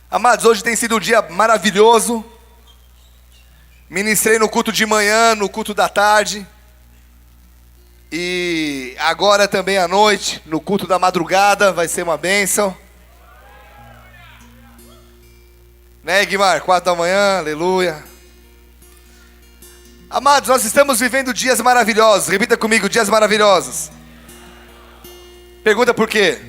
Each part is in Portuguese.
Amados, hoje tem sido um dia maravilhoso. Ministrei no culto de manhã, no culto da tarde. E agora também à noite, no culto da madrugada, vai ser uma bênção. Né, Guimar? 4 da manhã, aleluia. Amados, nós estamos vivendo dias maravilhosos. Repita comigo, dias maravilhosos. Pergunta por quê?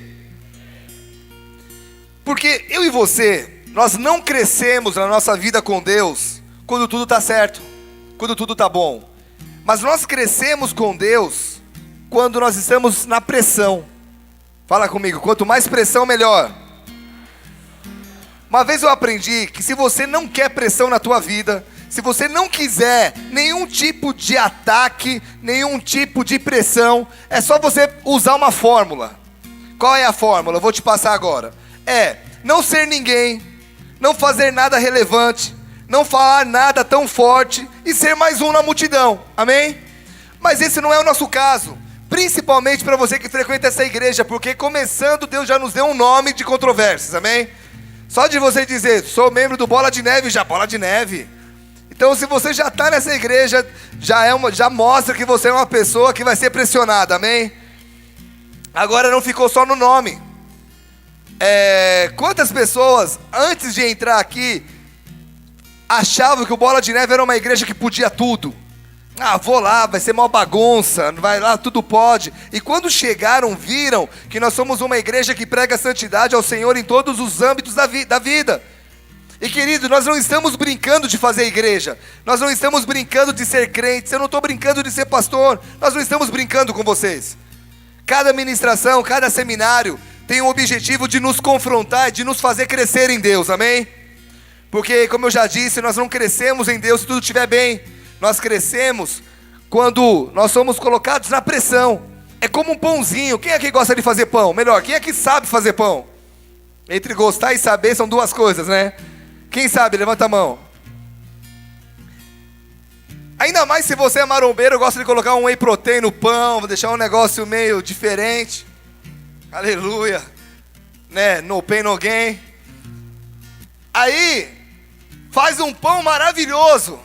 Porque eu e você, nós não crescemos na nossa vida com Deus quando tudo está certo, quando tudo está bom. Mas nós crescemos com Deus quando nós estamos na pressão. Fala comigo, quanto mais pressão, melhor. Uma vez eu aprendi que se você não quer pressão na tua vida, se você não quiser nenhum tipo de ataque, nenhum tipo de pressão, é só você usar uma fórmula. Qual é a fórmula? Eu vou te passar agora. Não ser ninguém, não fazer nada relevante, não falar nada tão forte e ser mais um na multidão, amém? Mas esse não é o nosso caso, principalmente para você que frequenta essa igreja, porque começando Deus já nos deu um nome de controvérsias, amém? Só de você dizer, sou membro do Bola de Neve, já Bola de Neve. Então se você já está nessa igreja, já mostra que você é uma pessoa que vai ser pressionada, amém? Agora não ficou só no nome. Quantas pessoas, antes de entrar aqui, achavam que o Bola de Neve era uma igreja que podia tudo? Vou lá, vai ser mó bagunça, vai lá, tudo pode. E quando chegaram, viram que nós somos uma igreja que prega santidade ao Senhor em todos os âmbitos da vida. E querido, nós não estamos brincando de fazer igreja, nós não estamos brincando de ser crentes, eu não estou brincando de ser pastor, nós não estamos brincando com vocês. Cada ministração, cada seminário tem o objetivo de nos confrontar, de nos fazer crescer em Deus, amém? Porque, como eu já disse, nós não crescemos em Deus se tudo estiver bem. Nós crescemos quando nós somos colocados na pressão. É como um pãozinho. Quem aqui gosta de fazer pão? Melhor, quem aqui sabe fazer pão? Entre gostar e saber são duas coisas, né? Quem sabe? Levanta a mão. Ainda mais se você é marombeiro, gosta de colocar um whey protein no pão, deixar um negócio meio diferente. Aleluia, né? No pain, no gain. Aí, faz um pão maravilhoso.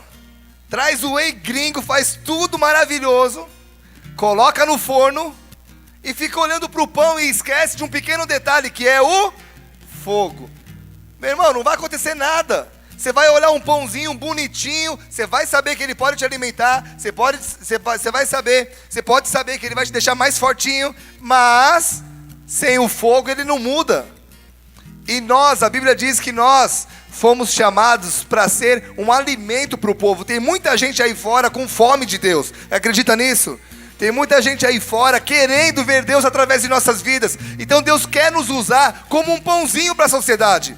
Traz o whey gringo, faz tudo maravilhoso. Coloca no forno e fica olhando para o pão e esquece de um pequeno detalhe que é o fogo. Meu irmão, não vai acontecer nada. Você vai olhar um pãozinho bonitinho, você vai saber que ele pode te alimentar, você pode saber que ele vai te deixar mais fortinho, mas sem o fogo ele não muda. E a Bíblia diz que nós fomos chamados para ser um alimento para o povo. Tem muita gente aí fora com fome de Deus, acredita nisso? Tem muita gente aí fora querendo ver Deus através de nossas vidas. Então Deus quer nos usar como um pãozinho para a sociedade.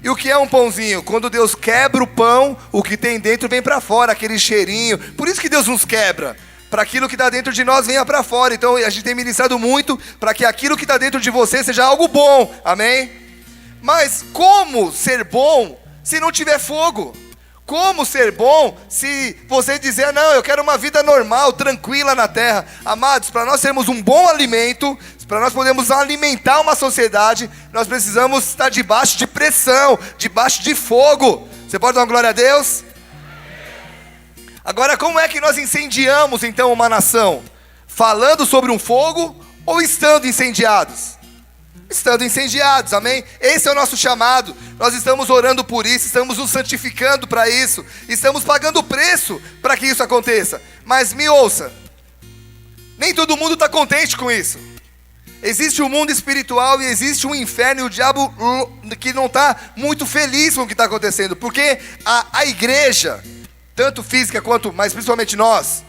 E o que é um pãozinho? Quando Deus quebra o pão, o que tem dentro vem para fora, aquele cheirinho. Por isso que Deus nos quebra, para aquilo que está dentro de nós venha para fora. Então a gente tem ministrado muito para que aquilo que está dentro de você seja algo bom, amém? Mas como ser bom se não tiver fogo? Como ser bom se você dizer, não, eu quero uma vida normal, tranquila na terra? Amados, para nós sermos um bom alimento, para nós podermos alimentar uma sociedade, nós precisamos estar debaixo de pressão, debaixo de fogo. Você pode dar uma glória a Deus? Agora, como é que nós incendiamos então uma nação? Falando sobre um fogo ou estando incendiados? Estando incendiados, amém? Esse é o nosso chamado. Nós estamos orando por isso, estamos nos santificando para isso, estamos pagando preço para que isso aconteça. Mas me ouça, nem todo mundo está contente com isso. Existe um mundo espiritual e existe um inferno, e o diabo que não está muito feliz com o que está acontecendo, porque a igreja, tanto física quanto, mas principalmente nós,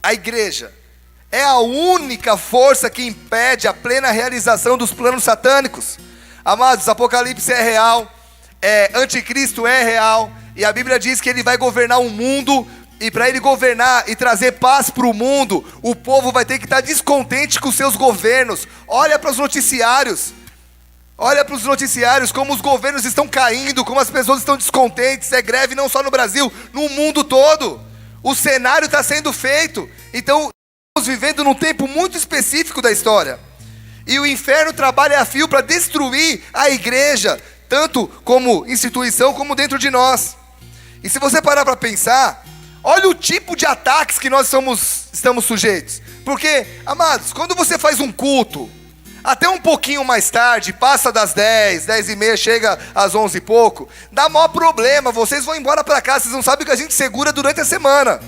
a igreja, é a única força que impede a plena realização dos planos satânicos. Amados, Apocalipse é real, Anticristo é real, e a Bíblia diz que ele vai governar o mundo, e para ele governar e trazer paz para o mundo, o povo vai ter que estar descontente com seus governos. Olha para os noticiários, como os governos estão caindo, como as pessoas estão descontentes, é greve não só no Brasil, no mundo todo. O cenário está sendo feito, então estamos vivendo num tempo muito específico da história. E o inferno trabalha a fio para destruir a igreja, tanto como instituição, como dentro de nós. E se você parar para pensar, olha o tipo de ataques que nós estamos sujeitos. Porque, amados, quando você faz um culto, até um pouquinho mais tarde, passa das 10, 10h30, chega às 11 e pouco, dá maior problema, vocês vão embora para casa, vocês não sabem o que a gente segura durante a semana.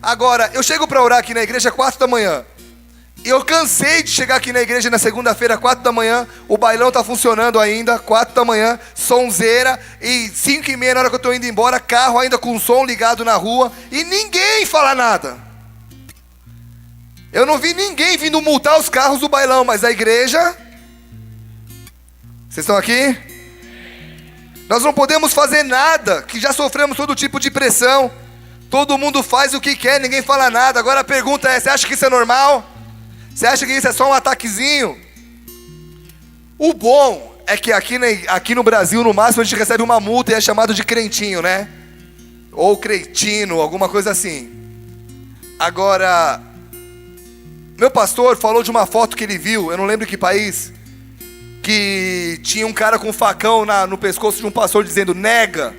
Agora, eu chego para orar aqui na igreja às 4 da manhã, e eu cansei de chegar aqui na igreja na segunda-feira, 4 da manhã, o bailão está funcionando ainda, 4 da manhã, sonzeira, e 5h30 na hora que eu estou indo embora, carro ainda com som ligado na rua, e ninguém fala nada. Eu não vi ninguém vindo multar os carros do bailão, mas a igreja... Vocês estão aqui? Nós não podemos fazer nada, que já sofremos todo tipo de pressão. Todo mundo faz o que quer, ninguém fala nada. Agora a pergunta é, você acha que isso é normal? Você acha que isso é só um ataquezinho? O bom é que aqui no Brasil, no máximo, a gente recebe uma multa e é chamado de crentinho, né? Ou cretino, alguma coisa assim. Agora... Meu pastor falou de uma foto que ele viu, eu não lembro que país, que tinha um cara com um facão no pescoço de um pastor dizendo, nega.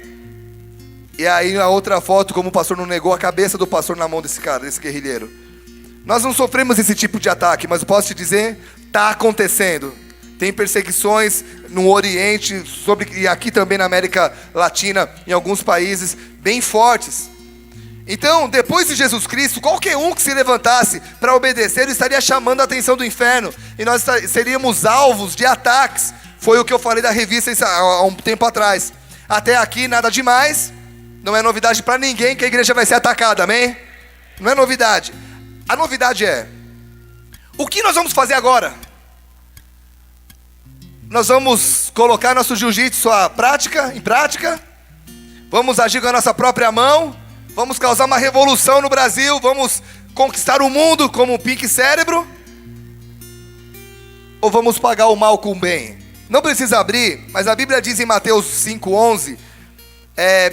E aí na outra foto, como o pastor não negou, a cabeça do pastor na mão desse cara, desse guerrilheiro. Nós não sofremos esse tipo de ataque, mas eu posso te dizer, está acontecendo. Tem perseguições no Oriente, e aqui também na América Latina, em alguns países bem fortes. Então, depois de Jesus Cristo, qualquer um que se levantasse para obedecer, ele estaria chamando a atenção do inferno. E nós seríamos alvos de ataques. Foi o que eu falei da revista há um tempo atrás. Até aqui, nada demais. Não é novidade para ninguém que a igreja vai ser atacada, amém? Não é novidade. A novidade é, o que nós vamos fazer agora? Nós vamos colocar nosso jiu-jitsu em prática? Vamos agir com a nossa própria mão? Vamos causar uma revolução no Brasil? Vamos conquistar o mundo como um pique cérebro? Ou vamos pagar o mal com o bem? Não precisa abrir, mas a Bíblia diz em Mateus 5,11: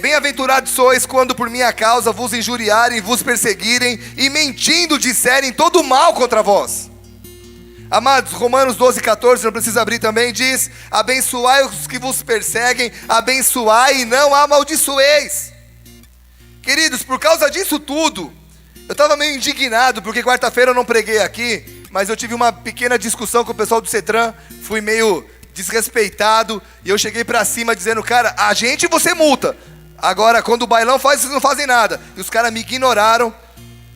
bem-aventurados sois quando por minha causa vos injuriarem, vos perseguirem e mentindo disserem todo mal contra vós. Amados, Romanos 12,14, não precisa abrir também, diz: abençoai os que vos perseguem, abençoai e não amaldiçoeis. Queridos, por causa disso tudo, eu estava meio indignado, porque quarta-feira eu não preguei aqui, mas eu tive uma pequena discussão com o pessoal do CETRAN, fui meio desrespeitado, e eu cheguei pra cima dizendo, cara, a gente você multa, agora quando o bailão faz, vocês não fazem nada. E os caras me ignoraram,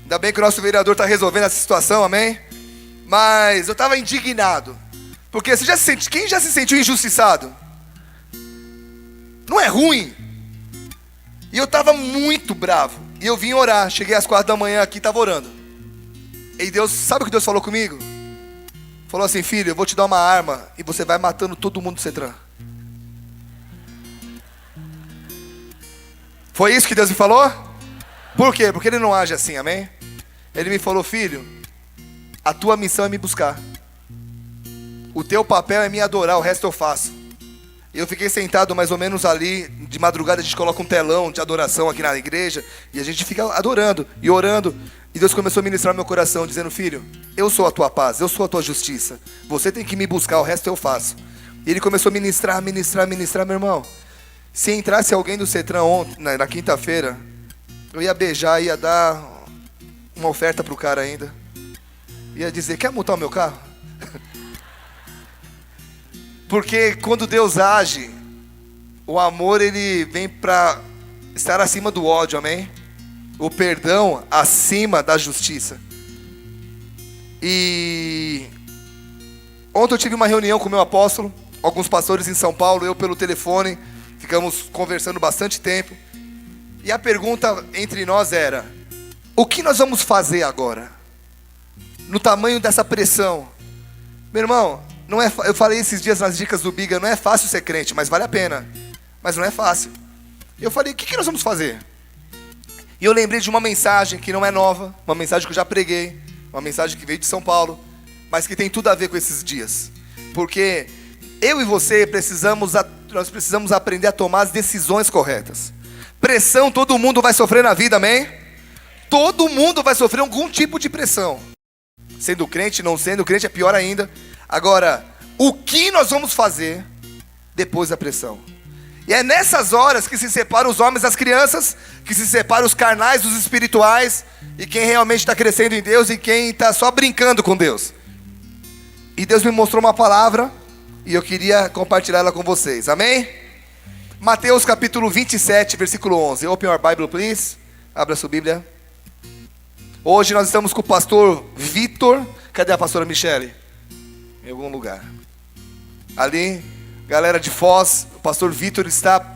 ainda bem que o nosso vereador está resolvendo essa situação, amém? Mas eu estava indignado, porque quem já se sentiu injustiçado? Não é ruim? E eu estava muito bravo. E eu vim orar. Cheguei às 4 da manhã aqui e estava orando. E Deus, sabe o que Deus falou comigo? Falou assim, filho, eu vou te dar uma arma e você vai matando todo mundo do CETRAN. Foi isso que Deus me falou? Por quê? Porque Ele não age assim, amém? Ele me falou, filho, a tua missão é me buscar. O teu papel é me adorar, o resto eu faço. Eu fiquei sentado mais ou menos ali, de madrugada a gente coloca um telão de adoração aqui na igreja, e a gente fica adorando e orando, e Deus começou a ministrar meu coração, dizendo, filho, eu sou a tua paz, eu sou a tua justiça, você tem que me buscar, o resto eu faço. E Ele começou a ministrar, meu irmão. Se entrasse alguém do CETRAN ontem, na quinta-feira, eu ia beijar, ia dar uma oferta pro cara ainda, ia dizer, quer multar o meu carro? Porque quando Deus age, o amor ele vem para estar acima do ódio, amém? O perdão acima da justiça. E ontem eu tive uma reunião com o meu apóstolo, alguns pastores em São Paulo, eu pelo telefone, ficamos conversando bastante tempo. E a pergunta entre nós era, o que nós vamos fazer agora? No tamanho dessa pressão. Meu irmão, não é, eu falei esses dias nas dicas do Biga, não é fácil ser crente, mas vale a pena. Mas não é fácil. Eu falei, o que nós vamos fazer? E eu lembrei de uma mensagem que não é nova, uma mensagem que eu já preguei, uma mensagem que veio de São Paulo, mas que tem tudo a ver com esses dias. Porque eu e você nós precisamos aprender a tomar as decisões corretas. Pressão todo mundo vai sofrer na vida, amém? Todo mundo vai sofrer algum tipo de pressão. Sendo crente, não sendo crente, é pior ainda. Agora, o que nós vamos fazer depois da pressão. E é nessas horas que se separam os homens das crianças, que se separam os carnais dos espirituais, e quem realmente está crescendo em Deus e quem está só brincando com Deus. E Deus me mostrou uma palavra, e eu queria compartilhar ela com vocês, amém? Mateus capítulo 27, versículo 11. Open your Bible, please. Abra sua Bíblia. Hoje nós estamos com o pastor Vitor. Cadê a pastora Michele? Em algum lugar. Ali, galera de Foz, o pastor Vitor está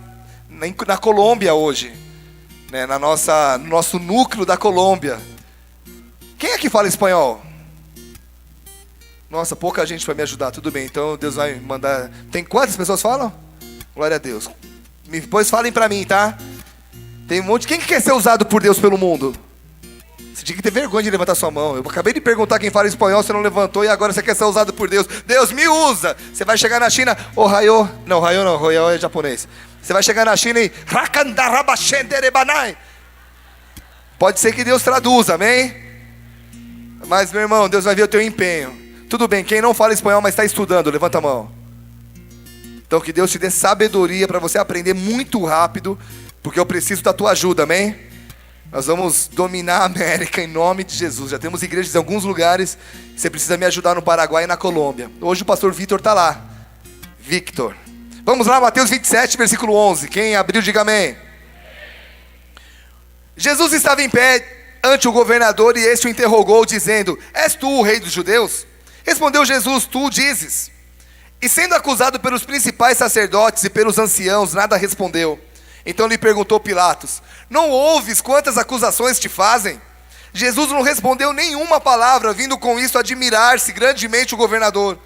na Colômbia hoje, né? No nosso núcleo da Colômbia. Quem é que fala espanhol? Nossa, pouca gente vai me ajudar, tudo bem, então Deus vai mandar. Tem quantas pessoas falam? Glória a Deus. Depois falem pra mim, tá? Tem um monte. Quem que quer ser usado por Deus pelo mundo? Você tinha que ter vergonha de levantar sua mão. Eu acabei de perguntar quem fala espanhol, você não levantou e agora você quer ser usado por Deus. Deus me usa. Você vai chegar na China, Ohayô. Não, Ohayô não, Ohayô é japonês. Você vai chegar na China e pode ser que Deus traduza, amém? Mas meu irmão, Deus vai ver o teu empenho. Tudo bem, quem não fala espanhol, mas está estudando, levanta a mão. Então que Deus te dê sabedoria para você aprender muito rápido, porque eu preciso da tua ajuda, amém? Nós vamos dominar a América em nome de Jesus. Já temos igrejas em alguns lugares. Você precisa me ajudar no Paraguai e na Colômbia. Hoje o pastor Vitor está lá. Victor. Vamos lá, Mateus 27, versículo 11. Quem abriu, diga amém. Jesus estava em pé ante o governador e este o interrogou, dizendo: És tu o rei dos judeus? Respondeu Jesus: Tu o dizes. E sendo acusado pelos principais sacerdotes e pelos anciãos, nada respondeu. Então lhe perguntou Pilatos: Não ouves quantas acusações te fazem? Jesus não respondeu nenhuma palavra, vindo com isso admirar-se grandemente o governador.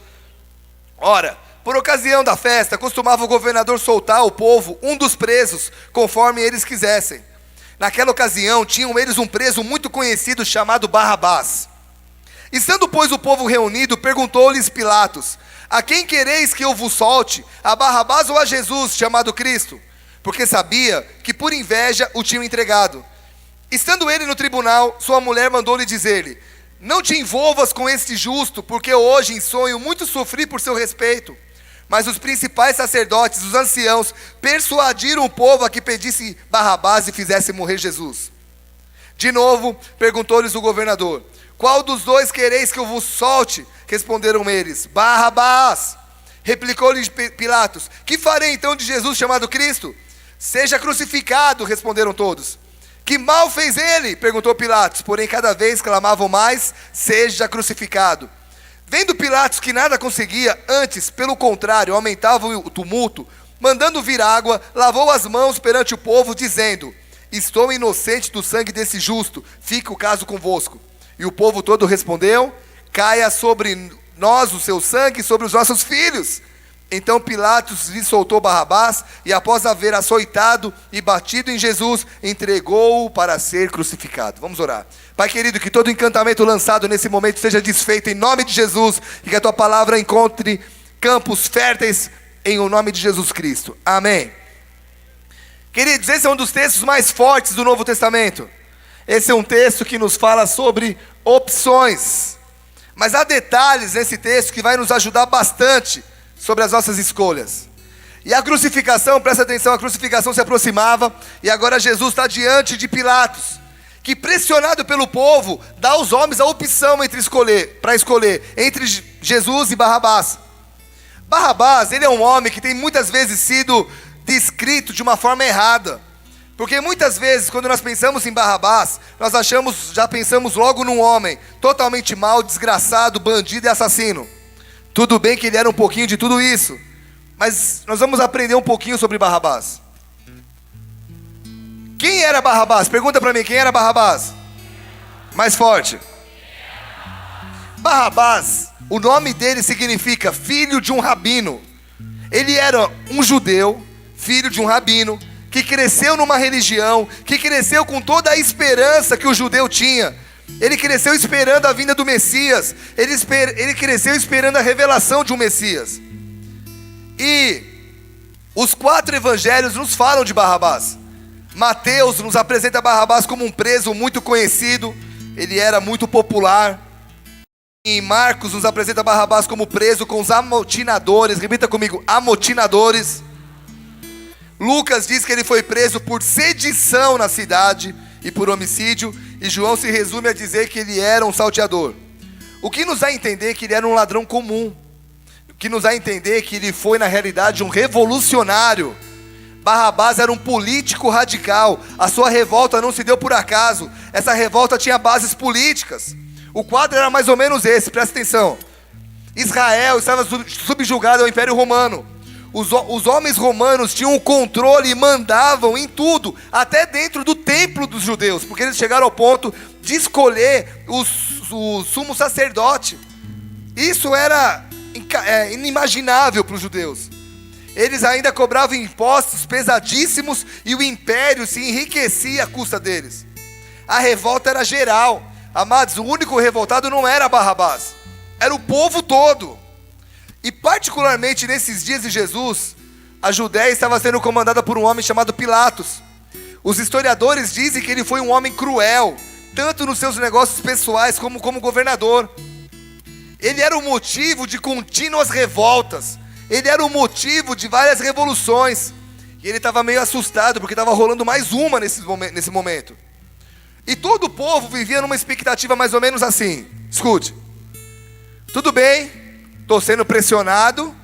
Ora, por ocasião da festa, costumava o governador soltar ao povo um dos presos, conforme eles quisessem. Naquela ocasião, tinham eles um preso muito conhecido, chamado Barrabás. Estando, pois, o povo reunido, perguntou-lhes Pilatos: A quem quereis que eu vos solte, a Barrabás ou a Jesus, chamado Cristo? Porque sabia que por inveja o tinham entregado. Estando ele no tribunal, sua mulher mandou-lhe dizer-lhe: Não te envolvas com este justo, porque hoje em sonho muito sofri por seu respeito. Mas os principais sacerdotes, os anciãos, persuadiram o povo a que pedisse Barrabás e fizesse morrer Jesus. De novo, perguntou-lhes o governador: Qual dos dois quereis que eu vos solte? Responderam eles: Barrabás. Replicou-lhe Pilatos: Que farei então de Jesus chamado Cristo? Seja crucificado, responderam todos. Que mal fez ele? Perguntou Pilatos, porém cada vez clamavam mais: Seja crucificado. Vendo Pilatos que nada conseguia, antes, pelo contrário, aumentava o tumulto, mandando vir água, lavou as mãos perante o povo, dizendo: Estou inocente do sangue desse justo, fica o caso convosco. E o povo todo respondeu: Caia sobre nós o seu sangue e sobre os nossos filhos. Então Pilatos lhe soltou Barrabás, e após haver açoitado e batido em Jesus, entregou-o para ser crucificado. Vamos orar. Pai querido, que todo encantamento lançado nesse momento seja desfeito em nome de Jesus, e que a tua palavra encontre campos férteis em o nome de Jesus Cristo. Amém. Queridos, esse é um dos textos mais fortes do Novo Testamento. Esse é um texto que nos fala sobre opções. Mas há detalhes nesse texto que vai nos ajudar bastante sobre as nossas escolhas. E a crucificação, presta atenção, a crucificação se aproximava, e agora Jesus está diante de Pilatos, que pressionado pelo povo, dá aos homens a opção para escolher entre Jesus e Barrabás. Barrabás, ele é um homem que tem muitas vezes sido descrito de uma forma errada. Porque muitas vezes, quando nós pensamos em Barrabás, nós já pensamos logo num homem totalmente mau, desgraçado, bandido e assassino. Tudo bem que ele era um pouquinho de tudo isso, mas nós vamos aprender um pouquinho sobre Barrabás. Quem era Barrabás? Pergunta para mim, quem era Barrabás? Mais forte. Barrabás, o nome dele significa filho de um rabino. Ele era um judeu, filho de um rabino, que cresceu numa religião, que cresceu com toda a esperança que o judeu tinha. Ele cresceu esperando a vinda do Messias. Ele cresceu esperando a revelação de um Messias. E os 4 evangelhos nos falam de Barrabás. Mateus nos apresenta Barrabás como um preso muito conhecido. Ele era muito popular. Em Marcos nos apresenta Barrabás como preso com os amotinadores. Repita comigo, amotinadores. Lucas diz que ele foi preso por sedição na cidade e por homicídio. E João se resume a dizer que ele era um salteador. O que nos dá a entender que ele era um ladrão comum. O que nos dá a entender que ele foi na realidade um revolucionário. Barrabás era um político radical. A sua revolta não se deu por acaso. Essa revolta tinha bases políticas. O quadro era mais ou menos esse, presta atenção. Israel estava subjugado ao Império Romano. Os homens romanos tinham o controle e mandavam em tudo, até dentro do templo dos judeus, porque eles chegaram ao ponto de escolher o sumo sacerdote. Isso era inimaginável para os judeus. Eles ainda cobravam impostos pesadíssimos e o império se enriquecia à custa deles. A revolta era geral. Amados, o único revoltado não era Barrabás, era o povo todo. E particularmente nesses dias de Jesus, a Judéia estava sendo comandada por um homem chamado Pilatos. Os historiadores dizem que ele foi um homem cruel, tanto nos seus negócios pessoais como governador. Ele era o motivo de contínuas revoltas. Ele era o motivo de várias revoluções. E ele estava meio assustado, porque estava rolando mais uma nesse momento. E todo o povo vivia numa expectativa mais ou menos assim. Escute. Tudo bem, estou sendo pressionado,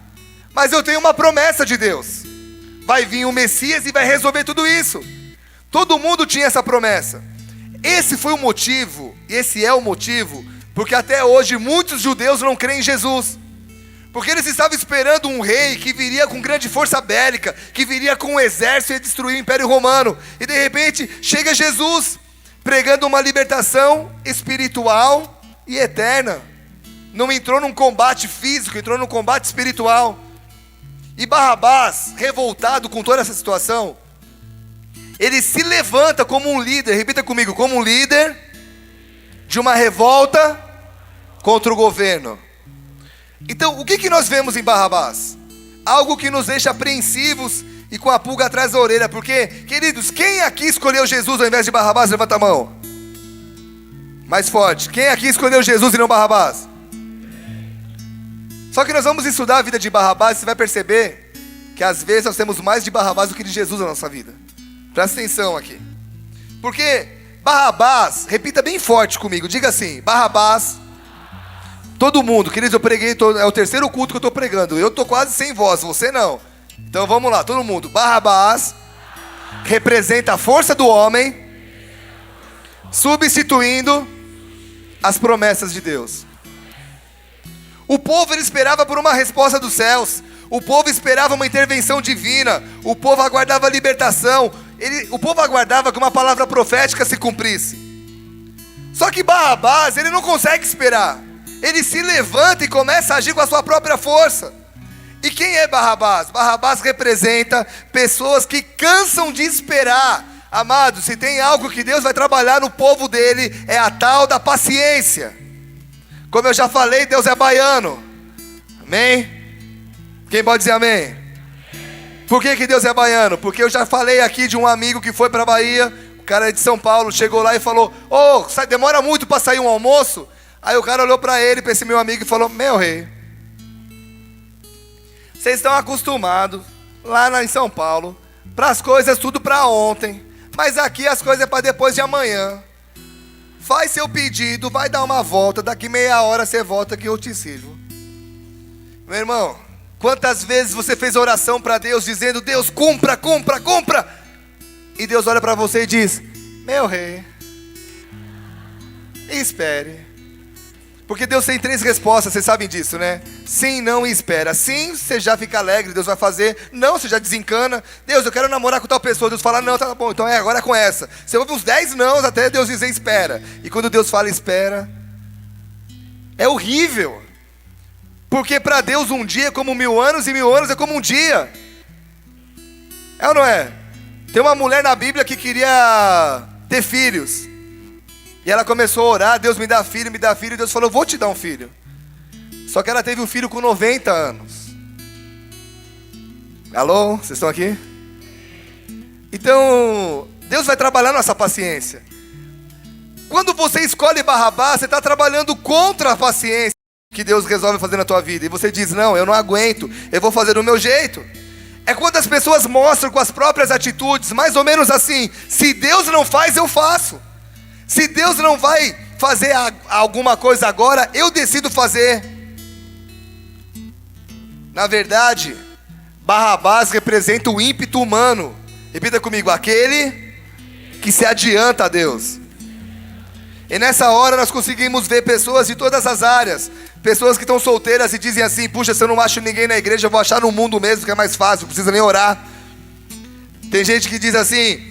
mas eu tenho uma promessa de Deus. Vai vir o Messias e vai resolver tudo isso. Todo mundo tinha essa promessa. Esse foi o motivo, e esse é o motivo, porque até hoje muitos judeus não creem em Jesus. Porque eles estavam esperando um rei que viria com grande força bélica, que viria com um exército e ia destruir o Império Romano. E de repente chega Jesus, pregando uma libertação espiritual e eterna. Não entrou num combate físico, entrou num combate espiritual. E Barrabás, revoltado com toda essa situação, ele se levanta como um líder, repita comigo, como um líder de uma revolta contra o governo. Então, o que nós vemos em Barrabás? Algo que nos deixa apreensivos e com a pulga atrás da orelha. Porque, queridos, quem aqui escolheu Jesus ao invés de Barrabás? Levanta a mão. Mais forte. Quem aqui escolheu Jesus e não Barrabás? Só que nós vamos estudar a vida de Barrabás e você vai perceber que às vezes nós temos mais de Barrabás do que de Jesus na nossa vida. Presta atenção aqui. Porque Barrabás, repita bem forte comigo, diga assim, Barrabás. Todo mundo, queridos, eu preguei, é o terceiro culto que eu estou pregando. Eu estou quase sem voz, você não. Então vamos lá, todo mundo. Barrabás representa a força do homem, substituindo as promessas de Deus. O povo ele esperava por uma resposta dos céus. O povo esperava uma intervenção divina. O povo aguardava a libertação. O povo aguardava que uma palavra profética se cumprisse. Só que Barrabás, ele não consegue esperar. Ele se levanta e começa a agir com a sua própria força. E quem é Barrabás? Barrabás representa pessoas que cansam de esperar. Amados, se tem algo que Deus vai trabalhar no povo dele, é a tal da paciência. Como eu já falei, Deus é baiano. Amém? Quem pode dizer amém? Por que Deus é baiano? Porque eu já falei aqui de um amigo que foi para a Bahia. O cara é de São Paulo, chegou lá e falou: demora muito para sair um almoço? Aí o cara olhou para ele, para esse meu amigo e falou: meu rei, vocês estão acostumados lá em São Paulo para as coisas tudo para ontem, mas aqui as coisas é para depois de amanhã. Faz seu pedido, vai dar uma volta, daqui meia hora você volta que eu te sirvo. Meu irmão, quantas vezes você fez oração para Deus dizendo: Deus, cumpra, cumpra, cumpra, e Deus olha para você e diz: meu rei, espere. Porque Deus tem 3 respostas, vocês sabem disso, né? Sim, não e espera. Sim, você já fica alegre, Deus vai fazer. Não, você já desencana. Deus, eu quero namorar com tal pessoa. Deus fala: não, tá bom, então agora é com essa. Você ouve uns 10 nãos até Deus dizer espera. E quando Deus fala espera, é horrível. Porque para Deus um dia é como 1000 anos e 1000 anos é como um dia. É ou não é? Tem uma mulher na Bíblia que queria ter filhos. E ela começou a orar: Deus me dá filho, e Deus falou: vou te dar um filho. Só que ela teve um filho com 90 anos. Alô? Vocês estão aqui? Então, Deus vai trabalhar nossa paciência. Quando você escolhe Barrabás, você está trabalhando contra a paciência que Deus resolve fazer na tua vida. E você diz, não, eu não aguento, eu vou fazer do meu jeito. É quando as pessoas mostram com as próprias atitudes, mais ou menos assim, se Deus não faz, eu faço. Se Deus não vai fazer alguma coisa agora, eu decido fazer. Na verdade, Barrabás representa o ímpeto humano. Repita comigo, aquele que se adianta a Deus. E nessa hora nós conseguimos ver pessoas de todas as áreas. Pessoas que estão solteiras e dizem assim, puxa, se eu não acho ninguém na igreja, eu vou achar no mundo mesmo, que é mais fácil, não precisa nem orar. Tem gente que diz assim,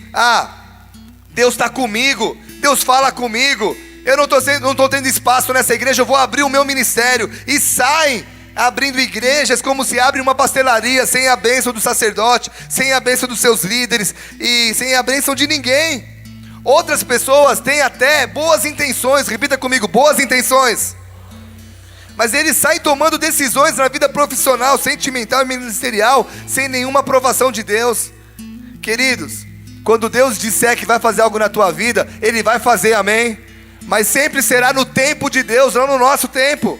Deus está comigo, Deus fala comigo, eu não estou tendo espaço nessa igreja, eu vou abrir o meu ministério. E saem abrindo igrejas como se abre uma pastelaria, sem a bênção do sacerdote, sem a bênção dos seus líderes e sem a bênção de ninguém. Outras pessoas têm até boas intenções, repita comigo, boas intenções. Mas eles saem tomando decisões na vida profissional, sentimental e ministerial, sem nenhuma aprovação de Deus. Queridos, quando Deus disser que vai fazer algo na tua vida, Ele vai fazer, amém? Mas sempre será no tempo de Deus, não no nosso tempo.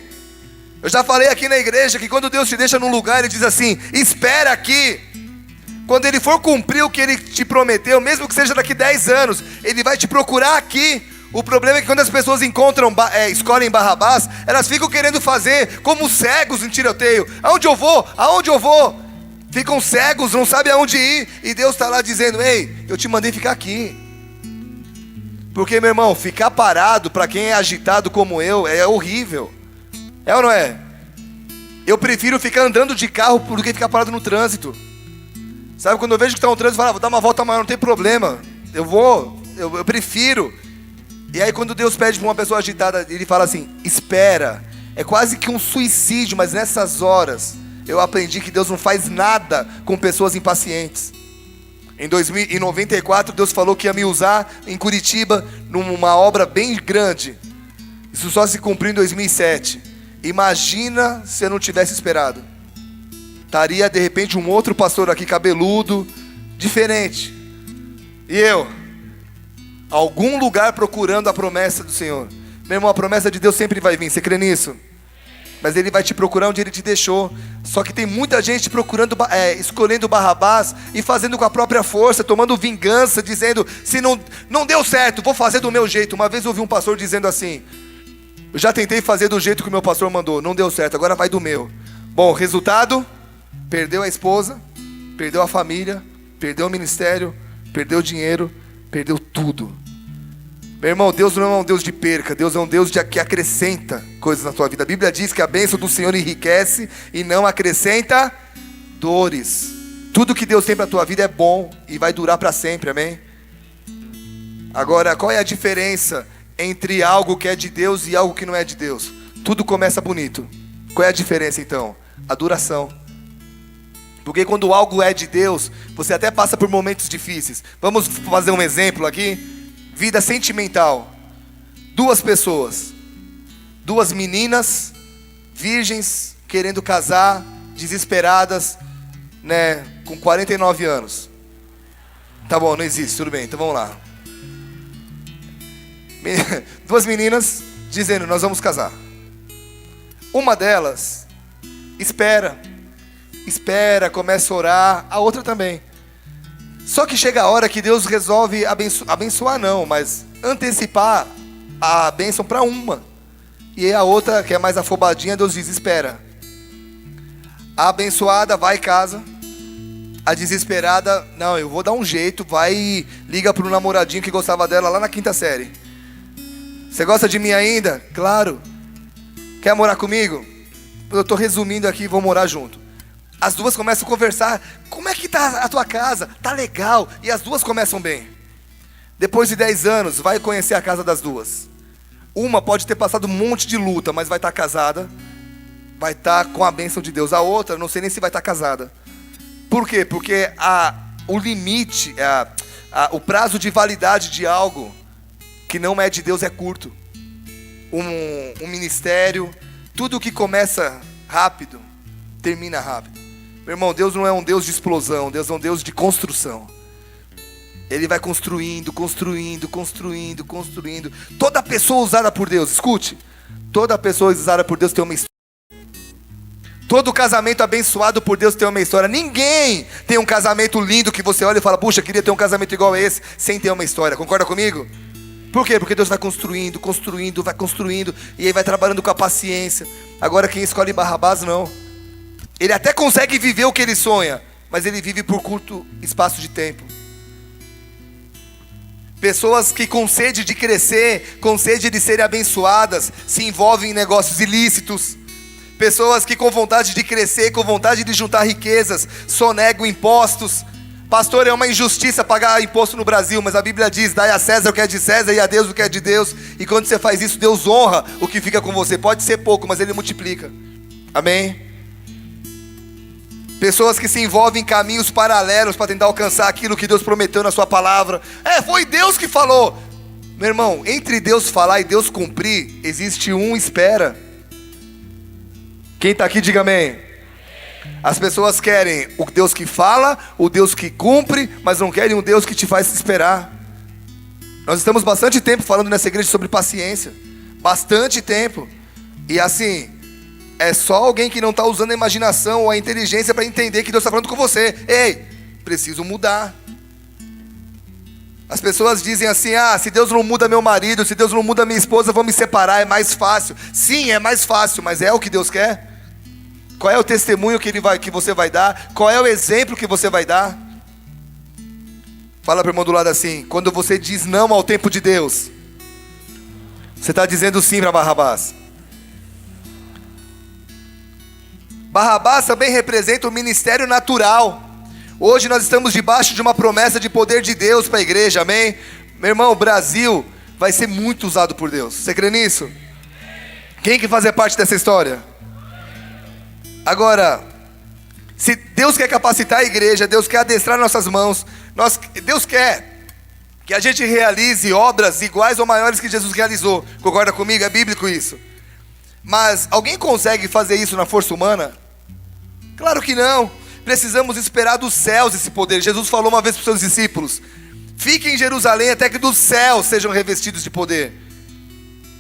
Eu já falei aqui na igreja que quando Deus te deixa num lugar, Ele diz assim, espera aqui. Quando Ele for cumprir o que Ele te prometeu, mesmo que seja daqui 10 anos, Ele vai te procurar aqui. O problema é que quando as pessoas escolhem Barrabás, elas ficam querendo fazer como cegos em tiroteio. Aonde eu vou? Aonde eu vou? Ficam cegos, não sabem aonde ir. E Deus está lá dizendo, ei, eu te mandei ficar aqui. Porque, meu irmão, ficar parado para quem é agitado como eu é horrível. É ou não é? Eu prefiro ficar andando de carro do que ficar parado no trânsito. Sabe, quando eu vejo que está no trânsito, eu falo, vou dar uma volta maior, não tem problema. Eu prefiro. E aí quando Deus pede para uma pessoa agitada, Ele fala assim, espera. É quase que um suicídio, mas nessas horas eu aprendi que Deus não faz nada com pessoas impacientes. Em 94, Deus falou que ia me usar em Curitiba, numa obra bem grande. Isso só se cumpriu em 2007. Imagina se eu não tivesse esperado. Estaria de repente um outro pastor aqui, cabeludo, diferente. E eu, algum lugar procurando a promessa do Senhor. Meu irmão, a promessa de Deus sempre vai vir, você crê nisso? Mas Ele vai te procurar onde Ele te deixou. Só que tem muita gente escolhendo Barrabás e fazendo com a própria força, tomando vingança, dizendo, se não deu certo, vou fazer do meu jeito. Uma vez eu ouvi um pastor dizendo assim, eu já tentei fazer do jeito que o meu pastor mandou, não deu certo, agora vai do meu. Bom, resultado, perdeu a esposa, perdeu a família, perdeu o ministério, perdeu o dinheiro, perdeu tudo. Meu irmão, Deus não é um Deus de perca, Deus é um Deus que acrescenta coisas na tua vida. A Bíblia diz que a bênção do Senhor enriquece e não acrescenta dores. Tudo que Deus tem para a tua vida é bom e vai durar para sempre, amém? Agora, qual é a diferença entre algo que é de Deus e algo que não é de Deus? Tudo começa bonito. Qual é a diferença então? A duração. Porque quando algo é de Deus, você até passa por momentos difíceis. Vamos fazer um exemplo aqui. Vida sentimental. 2 pessoas. 2 meninas, virgens, querendo casar, desesperadas, né, com 49 anos. Tá bom, não existe, tudo bem, então vamos lá. 2 meninas dizendo, nós vamos casar. Uma delas espera, começa a orar, a outra também. Só que chega a hora que Deus resolve abençoar não, mas antecipar a bênção para uma. E a outra, que é mais afobadinha, Deus diz, espera. A abençoada vai e casa. A desesperada, não, eu vou dar um jeito, vai e liga para o namoradinho que gostava dela lá na 5ª série. Você gosta de mim ainda? Claro. Quer morar comigo? Eu estou resumindo aqui, vou morar junto. As 2 começam a conversar, como é que tá a tua casa? Tá legal, e as 2 começam bem. Depois de 10 anos, vai conhecer a casa das 2. Uma pode ter passado um monte de luta, mas vai estar casada, vai estar com a bênção de Deus. A outra, não sei nem se vai estar casada. Por quê? Porque o limite, o prazo de validade de algo que não é de Deus é curto. Um ministério, tudo que começa rápido, termina rápido. Meu irmão, Deus não é um Deus de explosão, Deus é um Deus de construção. Ele vai construindo, construindo, construindo, construindo. Toda pessoa usada por Deus, escute, toda pessoa usada por Deus tem uma história. Todo casamento abençoado por Deus tem uma história. Ninguém tem um casamento lindo que você olha e fala, puxa, queria ter um casamento igual a esse, sem ter uma história. Concorda comigo? Por quê? Porque Deus vai construindo, construindo, vai construindo, e aí vai trabalhando com a paciência. Agora quem escolhe Barrabás não. Ele até consegue viver o que ele sonha, mas ele vive por curto espaço de tempo. Pessoas que com sede de crescer, com sede de serem abençoadas, se envolvem em negócios ilícitos. Pessoas que com vontade de crescer, com vontade de juntar riquezas, sonegam impostos. Pastor, é uma injustiça pagar imposto no Brasil, mas a Bíblia diz, dai a César o que é de César e a Deus o que é de Deus. E quando você faz isso, Deus honra o que fica com você. Pode ser pouco, mas Ele multiplica. Amém? Pessoas que se envolvem em caminhos paralelos para tentar alcançar aquilo que Deus prometeu na sua palavra. Foi Deus que falou. Meu irmão, entre Deus falar e Deus cumprir, existe espera. Quem está aqui, diga amém. As pessoas querem o Deus que fala, o Deus que cumpre, mas não querem um Deus que te faz esperar. Nós estamos bastante tempo falando nessa igreja sobre paciência. Bastante tempo. E assim, é só alguém que não está usando a imaginação ou a inteligência para entender que Deus está falando com você. Ei, preciso mudar. As pessoas dizem assim, se Deus não muda meu marido, se Deus não muda minha esposa, eu vou me separar, é mais fácil. Sim, é mais fácil, mas é o que Deus quer? Qual é o testemunho que você vai dar? Qual é o exemplo que você vai dar? Fala para o irmão do lado assim, quando você diz não ao tempo de Deus, você está dizendo sim para Barrabás. Barrabás também representa o ministério natural. Hoje nós estamos debaixo de uma promessa de poder de Deus para a igreja, amém? Meu irmão, o Brasil vai ser muito usado por Deus. Você crê nisso? Quem que fazer parte dessa história? Agora, se Deus quer capacitar a igreja, Deus quer adestrar nossas mãos, Deus quer que a gente realize obras iguais ou maiores que Jesus realizou. Concorda comigo? É bíblico isso. Mas alguém consegue fazer isso na força humana? Claro que não. Precisamos esperar dos céus esse poder. Jesus falou uma vez para os seus discípulos, fiquem em Jerusalém até que dos céus sejam revestidos de poder.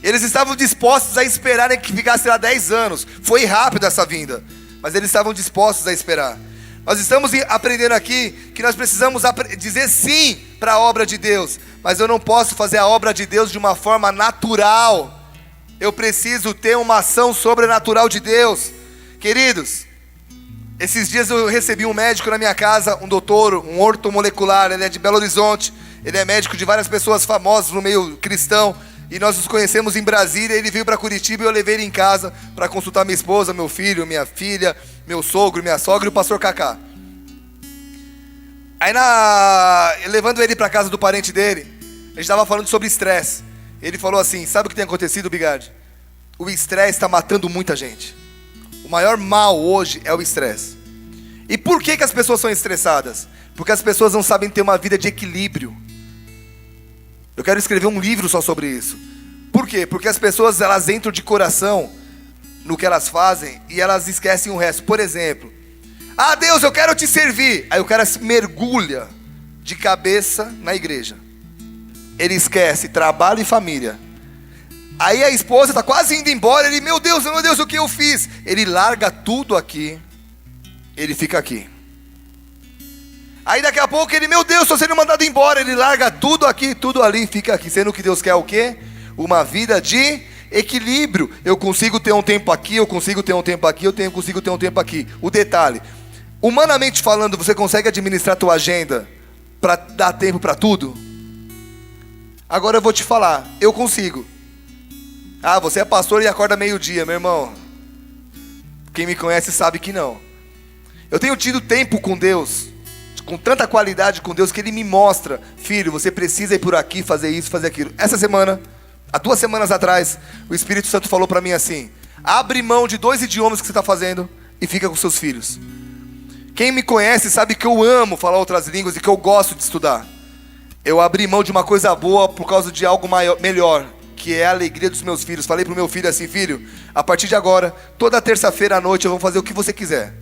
Eles estavam dispostos a esperarem que ficasse lá 10 anos. Foi rápido essa vinda, mas eles estavam dispostos a esperar. Nós estamos aprendendo aqui que nós precisamos dizer sim para a obra de Deus. Mas eu não posso fazer a obra de Deus de uma forma natural. Eu preciso ter uma ação sobrenatural de Deus. Queridos, esses dias eu recebi um médico na minha casa, um doutor, um ortomolecular, ele é de Belo Horizonte, ele é médico de várias pessoas famosas no meio cristão, e nós nos conhecemos em Brasília, ele veio para Curitiba e eu levei ele em casa para consultar minha esposa, meu filho, minha filha, meu sogro, minha sogra e o pastor Cacá. Aí levando ele para casa do parente dele, a gente estava falando sobre estresse. Ele falou assim, sabe o que tem acontecido, Bigard? O estresse está matando muita gente. O maior mal hoje é o estresse. E por que as pessoas são estressadas? Porque as pessoas não sabem ter uma vida de equilíbrio. Eu quero escrever um livro só sobre isso. Por quê? Porque as pessoas elas entram de coração no que elas fazem e elas esquecem o resto. Por exemplo, Deus, eu quero te servir. Aí o cara se mergulha de cabeça na igreja. Ele esquece trabalho e família. Aí a esposa está quase indo embora, ele, meu Deus, o que eu fiz? Ele larga tudo aqui, ele fica aqui. Aí daqui a pouco ele, meu Deus, estou sendo mandado embora, ele larga tudo aqui, tudo ali e fica aqui. Sendo que Deus quer o quê? Uma vida de equilíbrio. Eu consigo ter um tempo aqui, eu consigo ter um tempo aqui, consigo ter um tempo aqui. O detalhe, humanamente falando, você consegue administrar a tua agenda para dar tempo para tudo? Agora eu vou te falar, eu consigo. Você é pastor e acorda meio-dia, meu irmão. Quem me conhece sabe que não. Eu tenho tido tempo com Deus, com tanta qualidade com Deus, que Ele me mostra, filho, você precisa ir por aqui, fazer isso, fazer aquilo. Essa semana, há 2 semanas atrás, o Espírito Santo falou para mim assim, abre mão de 2 idiomas que você está fazendo e fica com seus filhos. Quem me conhece sabe que eu amo falar outras línguas e que eu gosto de estudar. Eu abri mão de uma coisa boa por causa de algo melhor, que é a alegria dos meus filhos. Falei pro meu filho assim, filho, a partir de agora, toda terça-feira à noite eu vou fazer o que você quiser.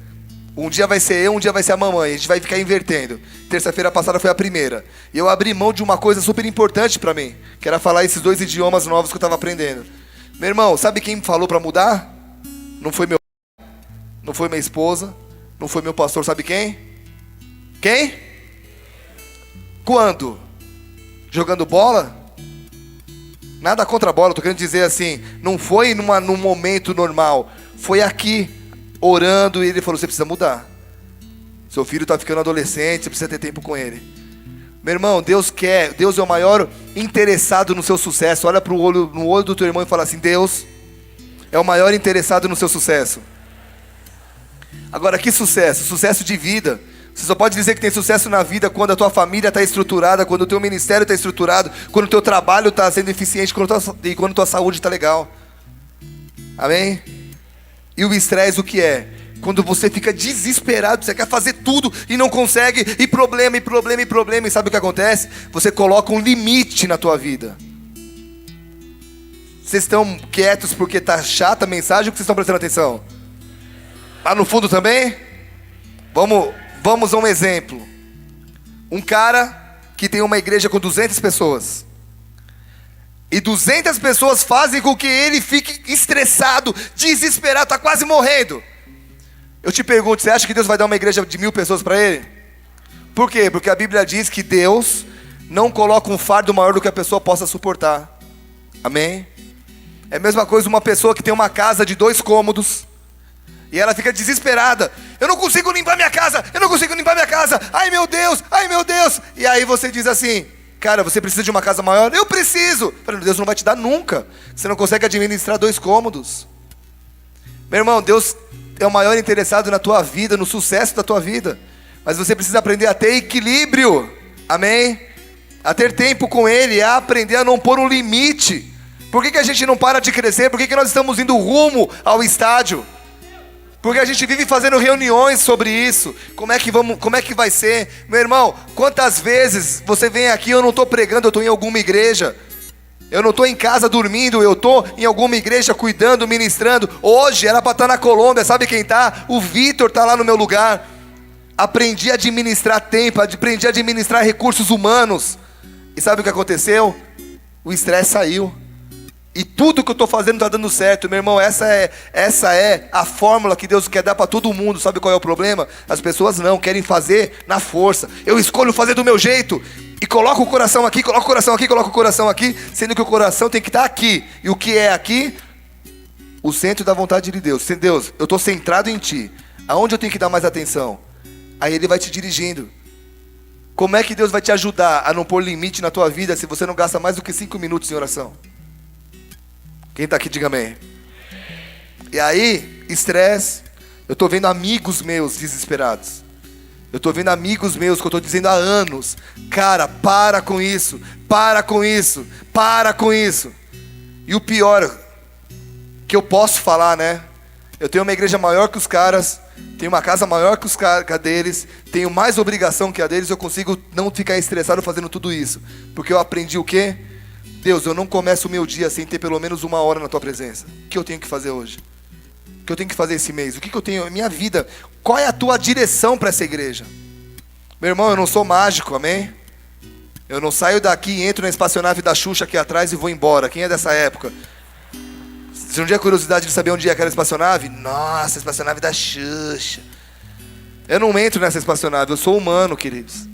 Um dia vai ser eu, um dia vai ser a mamãe. A gente vai ficar invertendo. Terça-feira passada foi a primeira. E eu abri mão de uma coisa super importante para mim, que era falar esses 2 idiomas novos que eu estava aprendendo. Meu irmão, sabe quem me falou para mudar? Não foi meu pai, não foi minha esposa, não foi meu pastor, sabe quem? Quem? Quando? Jogando bola? Nada contra a bola, tô querendo dizer assim, não foi num momento normal, foi aqui, orando, e ele falou, você precisa mudar. Seu filho está ficando adolescente, você precisa ter tempo com ele. Meu irmão, Deus é o maior interessado no seu sucesso. Olha no olho do teu irmão e fala assim, Deus é o maior interessado no seu sucesso. Agora, que sucesso? Sucesso de vida. Você só pode dizer que tem sucesso na vida quando a tua família está estruturada, quando o teu ministério está estruturado, quando o teu trabalho está sendo eficiente e quando a tua saúde está legal. Amém? E o estresse o que é? Quando você fica desesperado, você quer fazer tudo e não consegue, e problema, e sabe o que acontece? Você coloca um limite na tua vida. Vocês estão quietos porque está chata a mensagem ou que vocês estão prestando atenção? Lá no fundo também? Vamos a um exemplo. Um cara que tem uma igreja com 200 pessoas. E 200 pessoas fazem com que ele fique estressado, desesperado, está quase morrendo. Eu te pergunto, você acha que Deus vai dar uma igreja de 1000 pessoas para ele? Por quê? Porque a Bíblia diz que Deus não coloca um fardo maior do que a pessoa possa suportar. Amém? É a mesma coisa uma pessoa que tem uma casa de 2 cômodos. E ela fica desesperada. Eu não consigo limpar minha casa. Ai meu Deus. E aí você diz assim, cara, você precisa de uma casa maior? Eu preciso. Deus não vai te dar nunca. Você não consegue administrar 2 cômodos. Meu irmão, Deus é o maior interessado na tua vida, no sucesso da tua vida. Mas você precisa aprender a ter equilíbrio. Amém? A ter tempo com Ele, a aprender a não pôr um limite. Por que a gente não para de crescer? Por que nós estamos indo rumo ao estádio? Porque a gente vive fazendo reuniões sobre isso. Como é que vai ser? Meu irmão, quantas vezes você vem aqui, eu não estou pregando, eu estou em alguma igreja. Eu não estou em casa dormindo, eu estou em alguma igreja cuidando, ministrando. Hoje era para estar na Colômbia, sabe quem está? O Vitor está lá no meu lugar. Aprendi a administrar tempo, aprendi a administrar recursos humanos. E sabe o que aconteceu? O estresse saiu. E tudo que eu estou fazendo está dando certo. Meu irmão, essa é a fórmula que Deus quer dar para todo mundo. Sabe qual é o problema? As pessoas não querem fazer na força. Eu escolho fazer do meu jeito. E coloco o coração aqui, coloco o coração aqui, sendo que o coração tem que estar aqui. E o que é aqui? O centro da vontade de Deus. Deus, eu estou centrado em Ti. Aonde eu tenho que dar mais atenção? Aí Ele vai te dirigindo. Como é que Deus vai te ajudar a não pôr limite na tua vida se você não gasta mais do que 5 minutos em oração? Quem está aqui, diga amém. E aí, estresse. Eu estou vendo amigos meus desesperados. Eu estou vendo amigos meus que eu estou dizendo há anos, cara, para com isso. E o pior, que eu posso falar, né? Eu tenho uma igreja maior que os caras, tenho uma casa maior que a deles, tenho mais obrigação que a deles, eu consigo não ficar estressado fazendo tudo isso. Porque eu aprendi o quê? Deus, eu não começo o meu dia sem ter pelo menos 1 hora na Tua presença. O que eu tenho que fazer hoje? O que eu tenho que fazer esse mês? O que eu tenho? Minha vida. Qual é a Tua direção para essa igreja? Meu irmão, eu não sou mágico, amém? Eu não saio daqui, entro na espaçonave da Xuxa aqui atrás e vou embora. Quem é dessa época? Se não tinha curiosidade de saber onde é aquela espaçonave? Nossa, a espaçonave da Xuxa. Eu não entro nessa espaçonave, eu sou humano, queridos.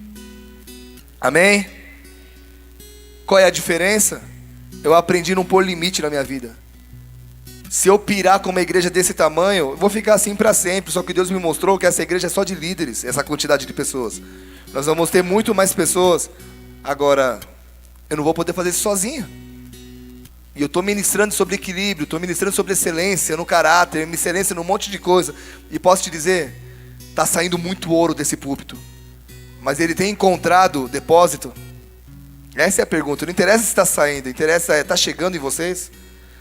Amém? Qual é a diferença? Eu aprendi a não pôr limite na minha vida. Se eu pirar com uma igreja desse tamanho, eu vou ficar assim para sempre. Só que Deus me mostrou que essa igreja é só de líderes, essa quantidade de pessoas. Nós vamos ter muito mais pessoas. Agora, eu não vou poder fazer isso sozinho. E eu estou ministrando sobre equilíbrio, estou ministrando sobre excelência no caráter, excelência num monte de coisa. E posso te dizer, está saindo muito ouro desse púlpito. Mas ele tem encontrado depósito? Essa é a pergunta. Não interessa se está saindo, interessa está chegando em vocês?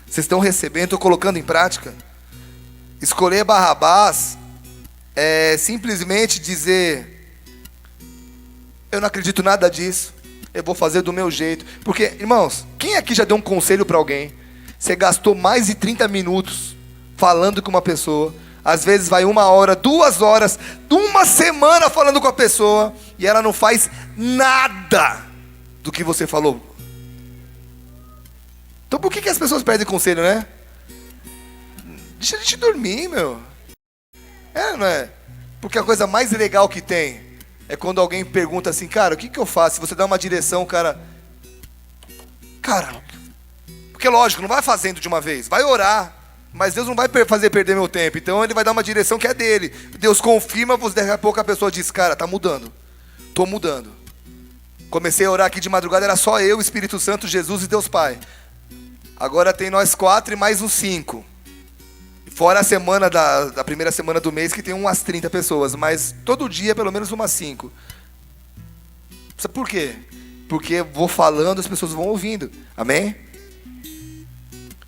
Vocês estão recebendo, estou colocando em prática? Escolher Barrabás é simplesmente dizer, eu não acredito nada disso, eu vou fazer do meu jeito. Porque, irmãos, quem aqui já deu um conselho para alguém? Você gastou mais de 30 minutos falando com uma pessoa, Às vezes vai 1 hora, 2 horas, uma semana falando com a pessoa e ela não faz nada do que você falou. Então por que as pessoas perdem conselho, né? Deixa a gente dormir, meu. Não é? Porque a coisa mais legal que tem é quando alguém pergunta assim, cara, o que eu faço? Se você dá uma direção, cara, porque lógico, não vai fazendo de uma vez, vai orar, mas Deus não vai fazer perder meu tempo, então Ele vai dar uma direção que é dele. Deus confirma, daqui a pouco a pessoa diz, cara, tá mudando, tô mudando. Comecei a orar aqui de madrugada, era só eu, Espírito Santo, Jesus e Deus Pai. Agora tem nós 4 e mais uns 5. Fora a semana da primeira semana do mês, que tem umas 30 pessoas, mas todo dia pelo menos umas 5. Sabe por quê? Porque eu vou falando, as pessoas vão ouvindo. Amém?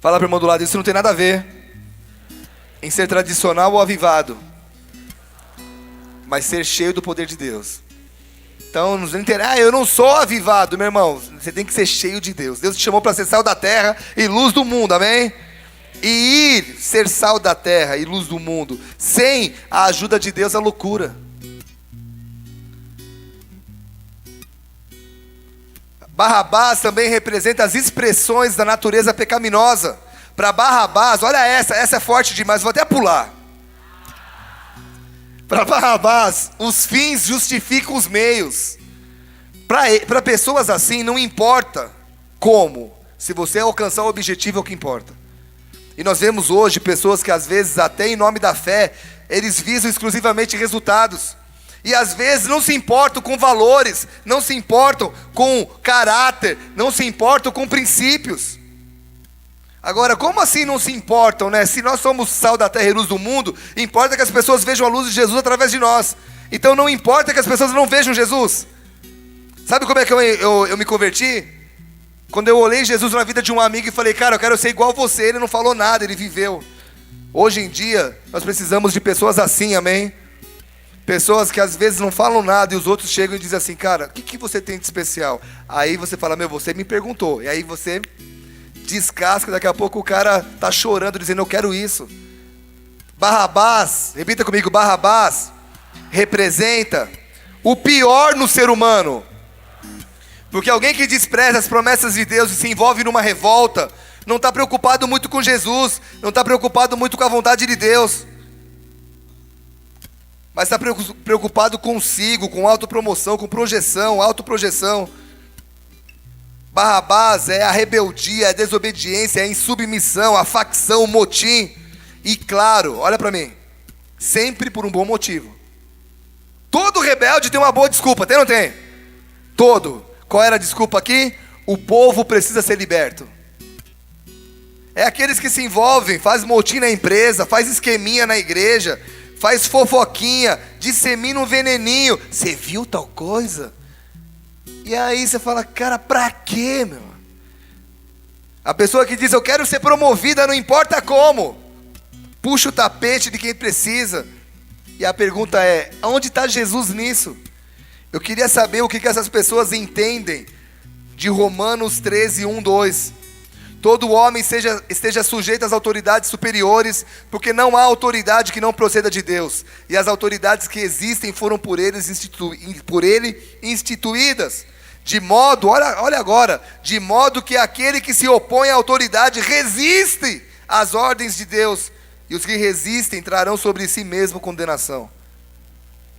Fala para o irmão do lado, isso não tem nada a ver em ser tradicional ou avivado, mas ser cheio do poder de Deus. Então, não interessa, eu não sou avivado, meu irmão. Você tem que ser cheio de Deus. Deus te chamou para ser sal da terra e luz do mundo, amém? E ir ser sal da terra e luz do mundo sem a ajuda de Deus é loucura. Barrabás também representa as expressões da natureza pecaminosa. Para Barrabás, olha essa é forte demais, vou até pular. Para Barrabás, os fins justificam os meios. Para pessoas assim, não importa como, se você alcançar o objetivo é o que importa. E nós vemos hoje pessoas que às vezes, até em nome da fé, eles visam exclusivamente resultados. E às vezes não se importam com valores, não se importam com caráter, não se importam com princípios. Agora, como assim não se importam, né? Se nós somos sal da terra e luz do mundo, importa que as pessoas vejam a luz de Jesus através de nós. Então não importa que as pessoas não vejam Jesus. Sabe como é que eu me converti? Quando eu olhei Jesus na vida de um amigo e falei, cara, eu quero ser igual você. Ele não falou nada, ele viveu. Hoje em dia, nós precisamos de pessoas assim, amém? Pessoas que às vezes não falam nada e os outros chegam e dizem assim, cara, o que você tem de especial? Aí você fala, você me perguntou. E aí você descasca, daqui a pouco o cara tá chorando, dizendo, eu quero isso. Barrabás, repita comigo, Barrabás representa o pior no ser humano. Porque alguém que despreza as promessas de Deus e se envolve numa revolta, não está preocupado muito com Jesus, não está preocupado muito com a vontade de Deus, mas está preocupado consigo, com autopromoção, com projeção, autoprojeção. Barrabás é a rebeldia, a desobediência, a insubmissão, a facção, o motim. E claro, olha para mim, sempre por um bom motivo. Todo rebelde tem uma boa desculpa, tem ou não tem? Todo. Qual era a desculpa aqui? O povo precisa ser liberto. É aqueles que se envolvem, faz motim na empresa, faz esqueminha na igreja, faz fofoquinha, dissemina um veneninho. Você viu tal coisa? E aí você fala, cara, pra quê, meu? A pessoa que diz, eu quero ser promovida, não importa como. Puxa o tapete de quem precisa. E a pergunta é, onde está Jesus nisso? Eu queria saber o que essas pessoas entendem de Romanos 13, 1, 2. Todo homem esteja sujeito às autoridades superiores, porque não há autoridade que não proceda de Deus. E as autoridades que existem foram por ele instituídas. De modo, olha agora, de modo que aquele que se opõe à autoridade resiste às ordens de Deus. E os que resistem trarão sobre si mesmo condenação.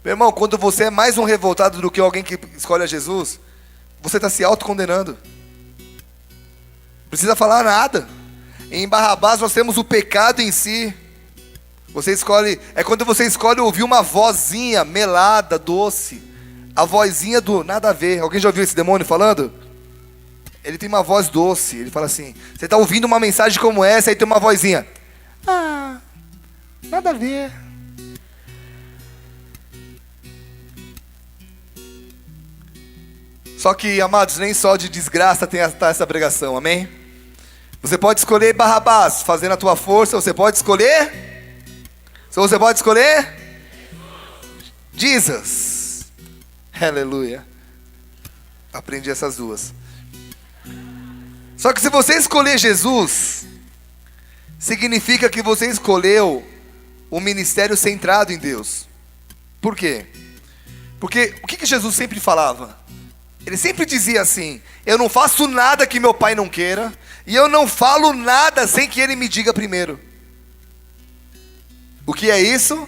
Meu irmão, quando você é mais um revoltado do que alguém que escolhe a Jesus, você está se autocondenando. Não precisa falar nada. Em Barrabás nós temos o pecado em si. Você escolhe, é quando você escolhe ouvir uma vozinha melada, doce. A vozinha do nada a ver. Alguém já ouviu esse demônio falando? Ele tem uma voz doce. Ele fala assim, você está ouvindo uma mensagem como essa, aí tem uma vozinha. Ah, nada a ver. Só que, amados, nem só de desgraça tem essa pregação, amém? Você pode escolher Barrabás, fazendo a tua força, você pode escolher? Você pode escolher? Jesus. Aleluia. Aprendi essas duas. Só que se você escolher Jesus, significa que você escolheu um ministério centrado em Deus. Por quê? Porque o que Jesus sempre falava? Ele sempre dizia assim: eu não faço nada que meu Pai não queira, e eu não falo nada sem que Ele me diga primeiro. O que é isso?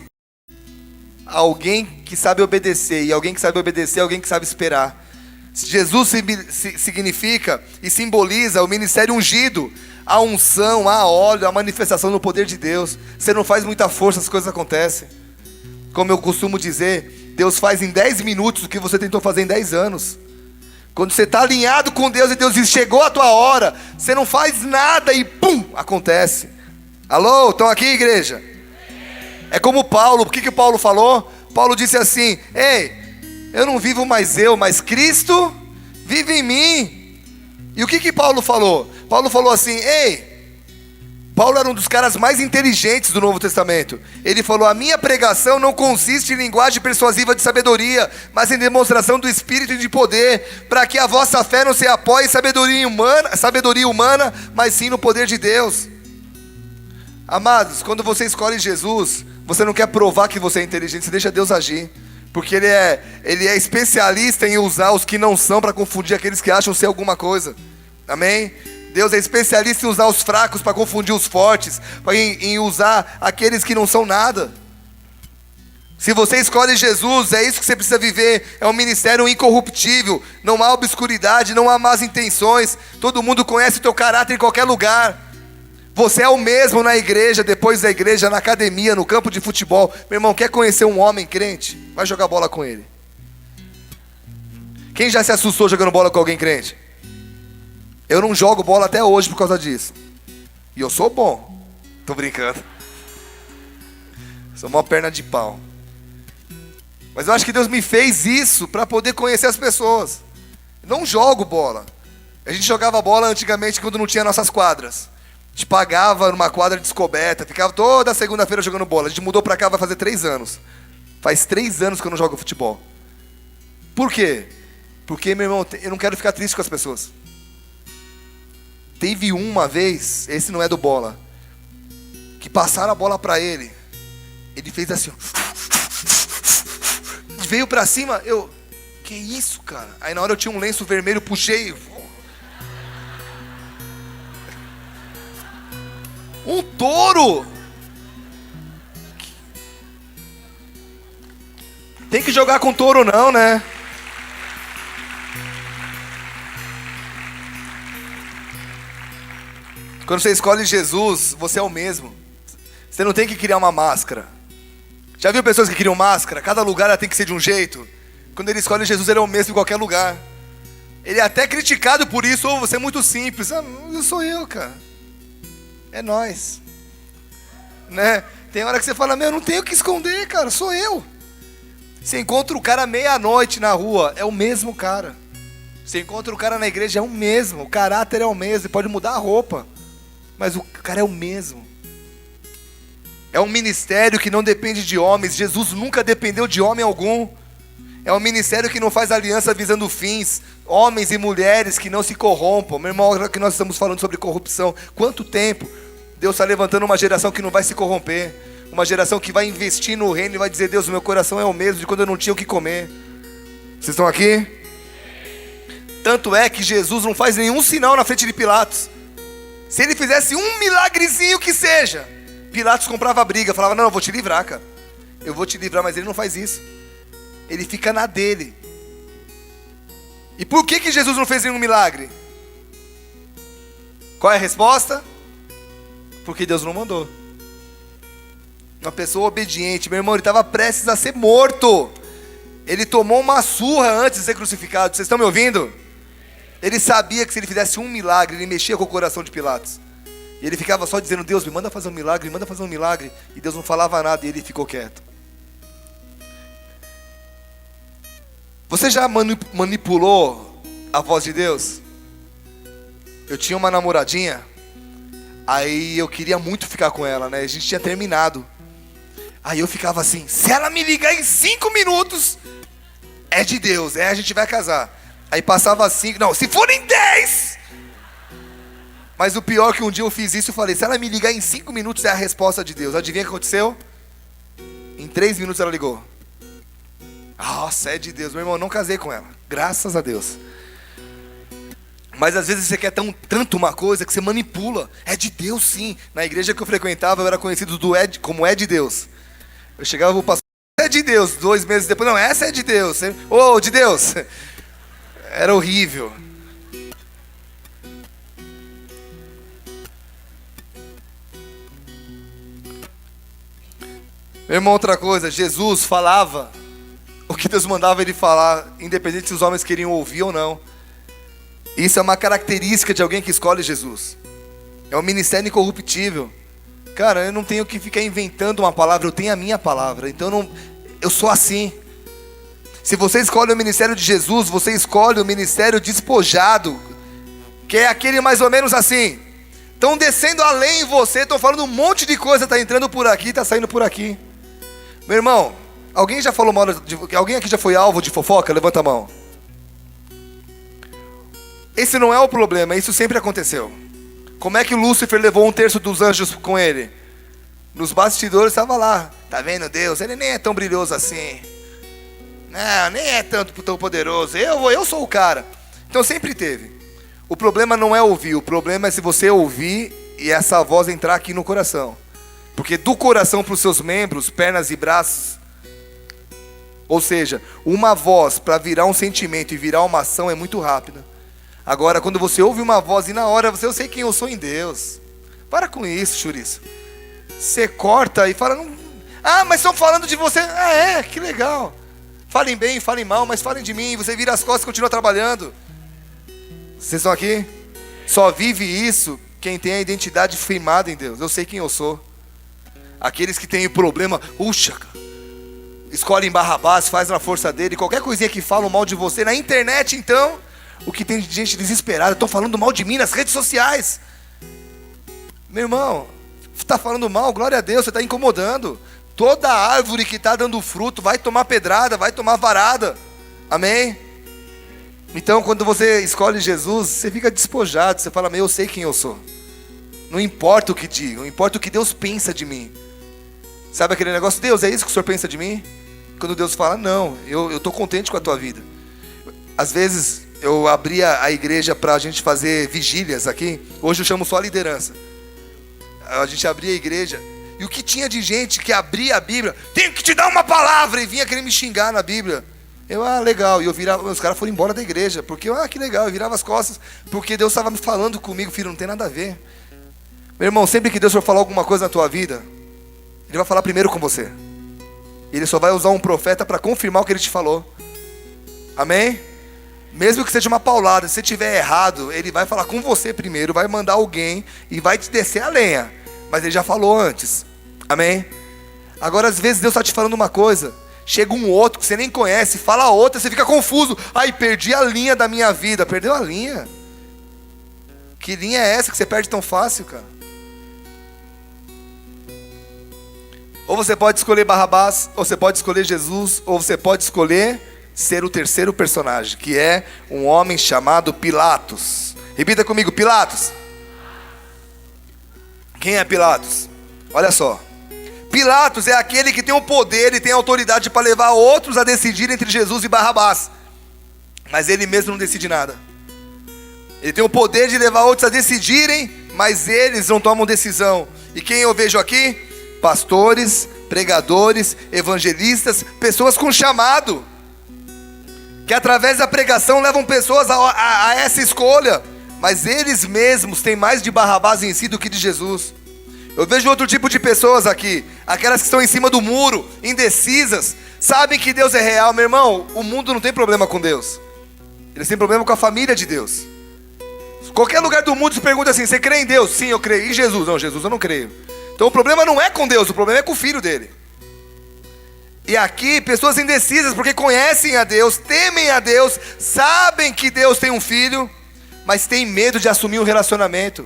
Alguém que sabe obedecer, e alguém que sabe obedecer é alguém que sabe esperar. Jesus significa e simboliza o ministério ungido, a unção, a óleo, a manifestação do poder de Deus. Você não faz muita força, as coisas acontecem. Como eu costumo dizer, Deus faz em 10 minutos o que você tentou fazer em 10 anos. Quando você está alinhado com Deus e Deus diz, chegou a tua hora, você não faz nada e pum, acontece. Alô, estão aqui, igreja? É como Paulo. O que Paulo falou? Paulo disse assim: ei, eu não vivo mais eu, mas Cristo vive em mim. E o que Paulo falou? Paulo falou assim: ei, Paulo era um dos caras mais inteligentes do Novo Testamento. Ele falou: a minha pregação não consiste em linguagem persuasiva de sabedoria, mas em demonstração do Espírito e de poder, para que a vossa fé não se apoie em sabedoria humana, mas sim no poder de Deus. Amados, quando você escolhe Jesus, você não quer provar que você é inteligente, você deixa Deus agir. Porque Ele é especialista em usar os que não são para confundir aqueles que acham ser alguma coisa. Amém? Deus é especialista em usar os fracos para confundir os fortes, em usar aqueles que não são nada. Se você escolhe Jesus, é isso que você precisa viver. É um ministério incorruptível. Não há obscuridade, não há más intenções. Todo mundo conhece o teu caráter em qualquer lugar. Você é o mesmo na igreja, depois da igreja, na academia, no campo de futebol. Meu irmão, quer conhecer um homem crente? Vai jogar bola com ele. Quem já se assustou jogando bola com alguém crente? Eu não jogo bola até hoje por causa disso. E eu sou bom. Tô brincando. Sou uma perna de pau. Mas eu acho que Deus me fez isso para poder conhecer as pessoas. Eu não jogo bola. A gente jogava bola antigamente quando não tinha nossas quadras. A gente pagava numa quadra descoberta, ficava toda segunda-feira jogando bola. A gente mudou pra cá, vai fazer 3 anos. Faz 3 anos que eu não jogo futebol. Por quê? Porque, meu irmão, eu não quero ficar triste com as pessoas. Teve uma vez, esse não é do bola, que passaram a bola pra ele. Ele fez assim, veio pra cima, que isso, cara? Aí na hora eu tinha um lenço vermelho, puxei. Um touro! Tem que jogar com touro não, né? Quando você escolhe Jesus, você é o mesmo. Você não tem que criar uma máscara. Já viu pessoas que criam máscara? Cada lugar ela tem que ser de um jeito. Quando ele escolhe Jesus, ele é o mesmo em qualquer lugar. Ele é até criticado por isso. Ou você é muito simples. Não sou eu, cara. É nós, né? Tem hora que você fala, eu não tenho o que esconder, cara, sou eu. Você encontra o cara meia-noite na rua, é o mesmo cara. Você encontra o cara na igreja, é o mesmo. O caráter é o mesmo, pode mudar a roupa, mas o cara é o mesmo. É um ministério que não depende de homens. Jesus nunca dependeu de homem algum. É um ministério que não faz aliança visando fins. Homens e mulheres que não se corrompam. Meu irmão, agora que nós estamos falando sobre corrupção, quanto tempo Deus está levantando uma geração que não vai se corromper, uma geração que vai investir no reino e vai dizer, Deus, o meu coração é o mesmo de quando eu não tinha o que comer. Vocês estão aqui? Tanto é que Jesus não faz nenhum sinal na frente de Pilatos. Se ele fizesse um milagrezinho que seja, Pilatos comprava briga, falava, não, eu vou te livrar, cara. Eu vou te livrar, mas ele não faz isso. Ele fica na dele. E por que Jesus não fez nenhum milagre? Qual é a resposta? Porque Deus não mandou. Uma pessoa obediente, meu irmão, ele estava prestes a ser morto. Ele tomou uma surra antes de ser crucificado. Vocês estão me ouvindo? Ele sabia que se ele fizesse um milagre, ele mexia com o coração de Pilatos. E ele ficava só dizendo, Deus, me manda fazer um milagre, me manda fazer um milagre. E Deus não falava nada e ele ficou quieto. Você já manipulou a voz de Deus? Eu tinha uma namoradinha. Aí eu queria muito ficar com ela, né? A gente tinha terminado. Aí eu ficava assim, se ela me ligar em 5 minutos, é de Deus, a gente vai casar. Aí passava 5, não, se forem 10. Mas o pior é que um dia eu fiz isso e falei, se ela me ligar em 5 minutos é a resposta de Deus. Adivinha o que aconteceu? Em 3 minutos ela ligou. Nossa, é de Deus. Meu irmão, não casei com ela. Graças a Deus. Mas às vezes você quer tanto uma coisa que você manipula. É de Deus, sim. Na igreja que eu frequentava, eu era conhecido como é de Deus. Eu chegava pro pastor, é de Deus. 2 meses depois, não, essa é de Deus. Ô, de Deus. Era horrível. Meu irmão, outra coisa, Jesus falava o que Deus mandava ele falar, independente se os homens queriam ouvir ou não. Isso é uma característica de alguém que escolhe Jesus. É um ministério incorruptível. Cara, eu não tenho que ficar inventando uma palavra, eu tenho a minha palavra. Então eu sou assim. Se você escolhe o ministério de Jesus, você escolhe o ministério despojado, que é aquele mais ou menos assim. Estão descendo além em você, estão falando um monte de coisa, está entrando por aqui, está saindo por aqui. Meu irmão, alguém já falou mal alguém aqui já foi alvo de fofoca? Levanta a mão. Esse não é o problema, isso sempre aconteceu. Como é que Lúcifer levou 1/3 dos anjos com ele? Nos bastidores estava lá. Tá vendo Deus? Ele nem é tão brilhoso assim. Não, nem é tão poderoso. Eu sou o cara. Então sempre teve. O problema não é ouvir, o problema é se você ouvir e essa voz entrar aqui no coração. Porque do coração para os seus membros, pernas e braços, ou seja, uma voz para virar um sentimento e virar uma ação é muito rápida. Agora, quando você ouve uma voz e na hora eu sei quem eu sou em Deus. Para com isso, chouriço. Você corta e fala, não... mas estão falando de você. Que legal. Falem bem, falem mal, mas falem de mim. Você vira as costas e continua trabalhando. Vocês estão aqui? Só vive isso quem tem a identidade firmada em Deus. Eu sei quem eu sou. Aqueles que têm problema, escolhem Barrabás, faz na força dele. Qualquer coisinha que falam mal de você. Na internet, então, o que tem de gente desesperada. Estão falando mal de mim nas redes sociais. Meu irmão, está falando mal, glória a Deus, você está incomodando. Toda árvore que está dando fruto vai tomar pedrada, vai tomar varada. Amém? Então, quando você escolhe Jesus, você fica despojado. Você fala, eu sei quem eu sou. Não importa o que digam, não importa o que Deus pensa de mim. Sabe aquele negócio, Deus, é isso que o Senhor pensa de mim? Quando Deus fala, não, eu estou contente com a tua vida. Às vezes, eu abria a igreja para a gente fazer vigílias aqui. Hoje eu chamo só a liderança. A gente abria a igreja. E o que tinha de gente que abria a Bíblia, tenho que te dar uma palavra, e vinha querer me xingar na Bíblia. Legal. E eu virava, os caras foram embora da igreja, porque, que legal, eu virava as costas, porque Deus estava me falando comigo, filho, não tem nada a ver. Meu irmão, sempre que Deus for falar alguma coisa na tua vida, Ele vai falar primeiro com você. Ele só vai usar um profeta para confirmar o que Ele te falou. Amém? Mesmo que seja uma paulada, se você estiver errado, Ele vai falar com você primeiro, vai mandar alguém e vai te descer a lenha. Mas Ele já falou antes. Amém? Agora, às vezes, Deus está te falando uma coisa, chega um outro que você nem conhece, fala outra, você fica confuso. Perdi a linha da minha vida. Perdeu a linha? Que linha é essa que você perde tão fácil, cara? Ou você pode escolher Barrabás, ou você pode escolher Jesus, ou você pode escolher ser o terceiro personagem, que é um homem chamado Pilatos. Repita comigo, Pilatos. Quem é Pilatos? Olha só. Pilatos é aquele que tem o poder e tem a autoridade para levar outros a decidir entre Jesus e Barrabás. Mas ele mesmo não decide nada. Ele tem o poder de levar outros a decidirem, mas eles não tomam decisão. E quem eu vejo aqui? Pastores, pregadores, evangelistas, pessoas com chamado, que através da pregação levam pessoas a essa escolha, mas eles mesmos têm mais de Barrabás em si do que de Jesus. Eu vejo outro tipo de pessoas aqui, aquelas que estão em cima do muro, indecisas, sabem que Deus é real. Meu irmão, o mundo não tem problema com Deus, eles têm problema com a família de Deus. Qualquer lugar do mundo se pergunta assim, você crê em Deus? Sim, eu creio. E Jesus? Não, Jesus eu não creio. Então o problema não é com Deus, o problema é com o filho dele. E aqui, pessoas indecisas, porque conhecem a Deus, temem a Deus, sabem que Deus tem um filho, mas tem medo de assumir um relacionamento.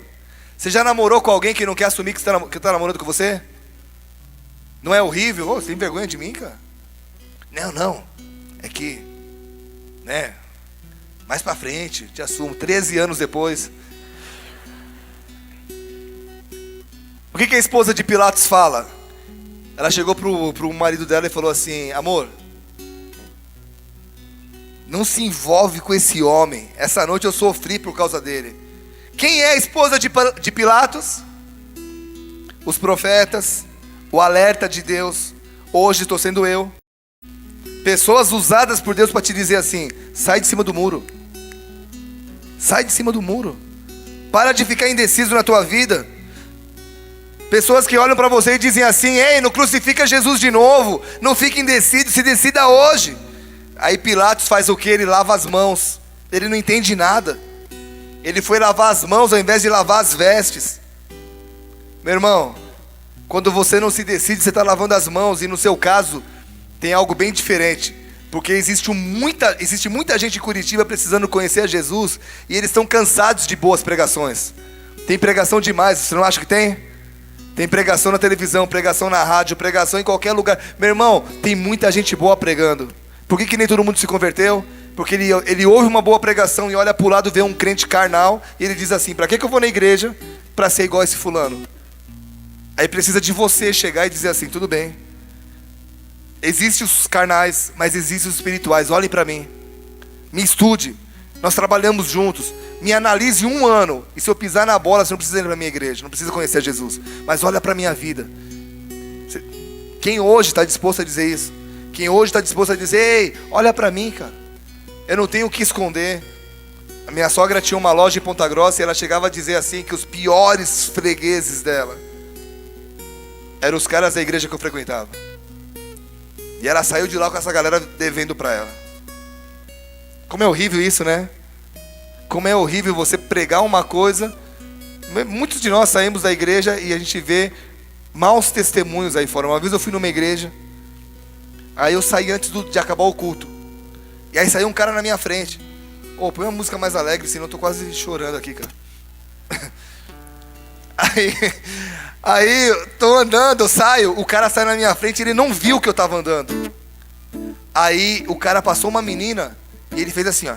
Você já namorou com alguém que não quer assumir que está namorando com você? Não é horrível? Você tem vergonha de mim, cara? Não. É que, mais pra frente, te assumo, 13 anos depois. O que a esposa de Pilatos fala? Ela chegou pro marido dela e falou assim: amor, não se envolve com esse homem. Essa noite eu sofri por causa dele. Quem é a esposa de Pilatos? Os profetas, o alerta de Deus. Hoje estou sendo eu. Pessoas usadas por Deus para te dizer assim: sai de cima do muro. Sai de cima do muro. Para de ficar indeciso na tua vida. Pessoas que olham para você e dizem assim: ei, não crucifica Jesus de novo. Não fique indeciso, se decida hoje. Aí Pilatos faz o que? Ele lava as mãos. Ele não entende nada. Ele foi lavar as mãos ao invés de lavar as vestes. Meu irmão, quando você não se decide, você está lavando as mãos. E no seu caso, tem algo bem diferente. Porque existe muita gente em Curitiba precisando conhecer a Jesus. E eles estão cansados de boas pregações. Tem pregação demais, você não acha que tem? Tem pregação na televisão, pregação na rádio, pregação em qualquer lugar. Meu irmão, tem muita gente boa pregando. Por que nem todo mundo se converteu? Porque ele ouve uma boa pregação e olha para o lado, vê um crente carnal. E ele diz assim: para que eu vou na igreja? Para ser igual a esse fulano. Aí precisa de você chegar e dizer assim: tudo bem. Existem os carnais, mas existem os espirituais. Olhem para mim. Me estude. Nós trabalhamos juntos. Me analise 1 ano. E se eu pisar na bola, você não precisa ir para a minha igreja. Não precisa conhecer Jesus. Mas olha para a minha vida. Quem hoje está disposto a dizer isso? Quem hoje está disposto a dizer: ei, olha para mim, cara. Eu não tenho o que esconder. A minha sogra tinha uma loja em Ponta Grossa e ela chegava a dizer assim que os piores fregueses dela eram os caras da igreja que eu frequentava. E ela saiu de lá com essa galera devendo para ela. Como é horrível isso, né? Como é horrível você pregar uma coisa. Muitos de nós saímos da igreja e a gente vê maus testemunhos aí fora. Uma vez eu fui numa igreja. Aí eu saí antes de acabar o culto. E aí saiu um cara na minha frente. Põe uma música mais alegre, senão eu tô quase chorando aqui, cara. Aí tô andando, eu saio, o cara sai na minha frente, ele não viu que eu tava andando. Aí o cara passou uma menina e ele fez assim, ó.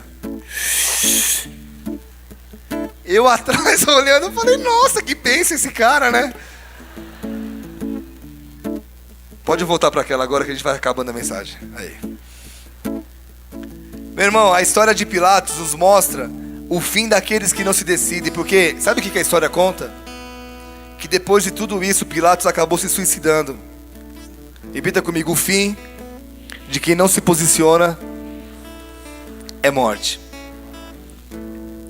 Eu atrás olhando, eu falei: nossa, que bênção esse cara, né? Pode voltar para aquela agora que a gente vai acabando a mensagem. Aí. Meu irmão, a história de Pilatos nos mostra o fim daqueles que não se decidem. Porque, sabe o que a história conta? Que depois de tudo isso, Pilatos acabou se suicidando. Repita comigo: o fim de quem não se posiciona é morte.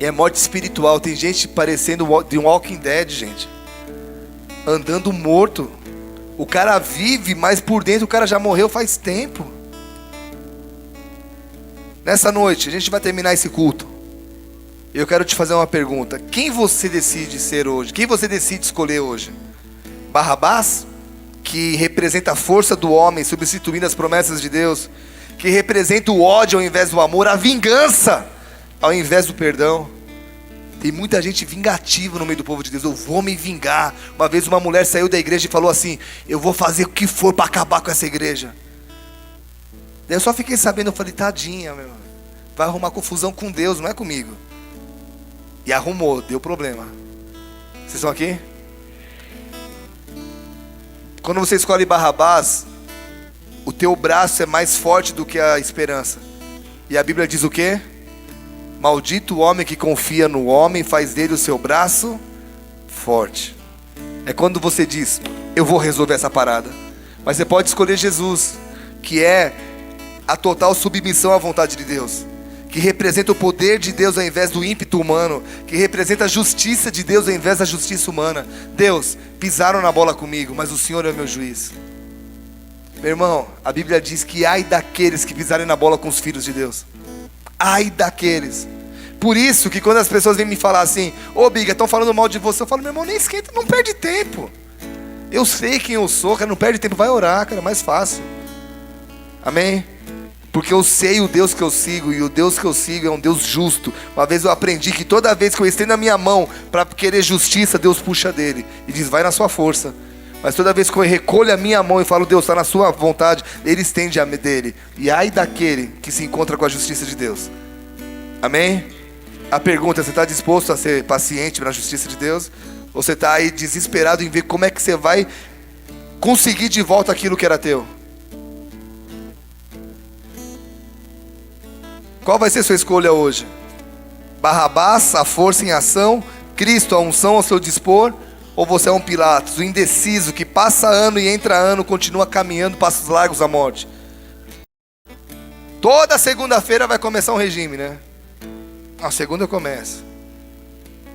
E é morte espiritual. Tem gente parecendo de um Walking Dead, gente. Andando morto. O cara vive, mas por dentro o cara já morreu faz tempo. Nessa noite, a gente vai terminar esse culto. Eu quero te fazer uma pergunta. Quem você decide ser hoje? Quem você decide escolher hoje? Barrabás, que representa a força do homem, substituindo as promessas de Deus, que representa o ódio ao invés do amor, a vingança ao invés do perdão. Tem muita gente vingativa no meio do povo de Deus. Eu vou me vingar. Uma vez uma mulher saiu da igreja e falou assim: eu vou fazer o que for para acabar com essa igreja. Daí eu só fiquei sabendo, eu falei: tadinha, meu, vai arrumar confusão com Deus, não é comigo. E arrumou, deu problema. Vocês estão aqui? Quando você escolhe Barrabás, o teu braço é mais forte do que a esperança. E a Bíblia diz o quê? Maldito o homem que confia no homem, faz dele o seu braço forte. É quando você diz: eu vou resolver essa parada. Mas você pode escolher Jesus, que é a total submissão à vontade de Deus, que representa o poder de Deus ao invés do ímpeto humano, que representa a justiça de Deus ao invés da justiça humana. Deus, pisaram na bola comigo, mas o Senhor é o meu juiz. Meu irmão, a Bíblia diz que ai daqueles que pisarem na bola com os filhos de Deus. Ai daqueles. Por isso que quando as pessoas vêm me falar assim: ô Biga, estão falando mal de você, eu falo: meu irmão, nem esquenta, não perde tempo. Eu sei quem eu sou, cara, não perde tempo, vai orar, cara, é mais fácil. Amém? Porque eu sei o Deus que eu sigo, e o Deus que eu sigo é um Deus justo. Uma vez eu aprendi que toda vez que eu estendo a minha mão para querer justiça, Deus puxa dele e diz: vai na sua força. Mas toda vez que eu recolho a minha mão e falo: Deus, está na sua vontade, ele estende a dele. E ai daquele que se encontra com a justiça de Deus. Amém? A pergunta é: você está disposto a ser paciente na justiça de Deus? Ou você está aí desesperado em ver como é que você vai conseguir de volta aquilo que era teu? Qual vai ser sua escolha hoje? Barrabás, a força em ação, Cristo, a unção ao seu dispor, ou você é um Pilatos, o indeciso, que passa ano e entra ano, continua caminhando passos largos à morte? Toda segunda-feira vai começar um regime, né? A segunda eu começo.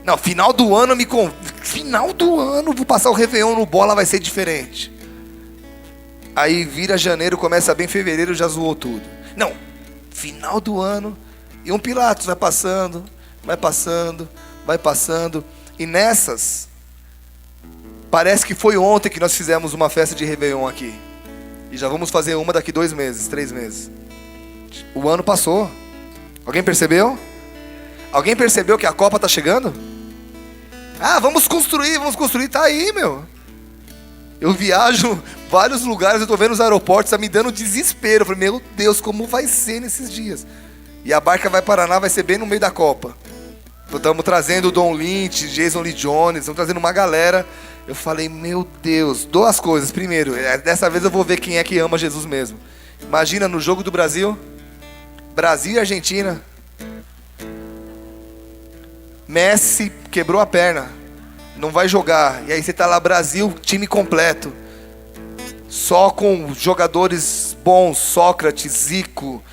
Não, final do ano final do ano, vou passar o Réveillon no bola, vai ser diferente. Aí vira janeiro, começa bem, fevereiro já zoou tudo. Não, final do ano, e um Pilatos vai passando, vai passando, vai passando. E nessas, parece que foi ontem que nós fizemos uma festa de Réveillon aqui. E já vamos fazer uma daqui 2 meses, 3 meses. O ano passou. Alguém percebeu? Alguém percebeu que a Copa está chegando? Ah, vamos construir, tá aí, meu. Eu viajo vários lugares, eu estou vendo os aeroportos, está me dando desespero. Eu falei, meu Deus, como vai ser nesses dias? E a barca vai Paraná, vai ser bem no meio da Copa. Estamos trazendo o Don Lynch, Jason Lee Jones, estamos trazendo uma galera. Eu falei, meu Deus, 2 coisas. Primeiro, dessa vez eu vou ver quem é que ama Jesus mesmo. Imagina no jogo do Brasil, Brasil e Argentina. Messi quebrou a perna, não vai jogar. E aí você tá lá, Brasil, time completo. Só com jogadores bons, Sócrates, Zico,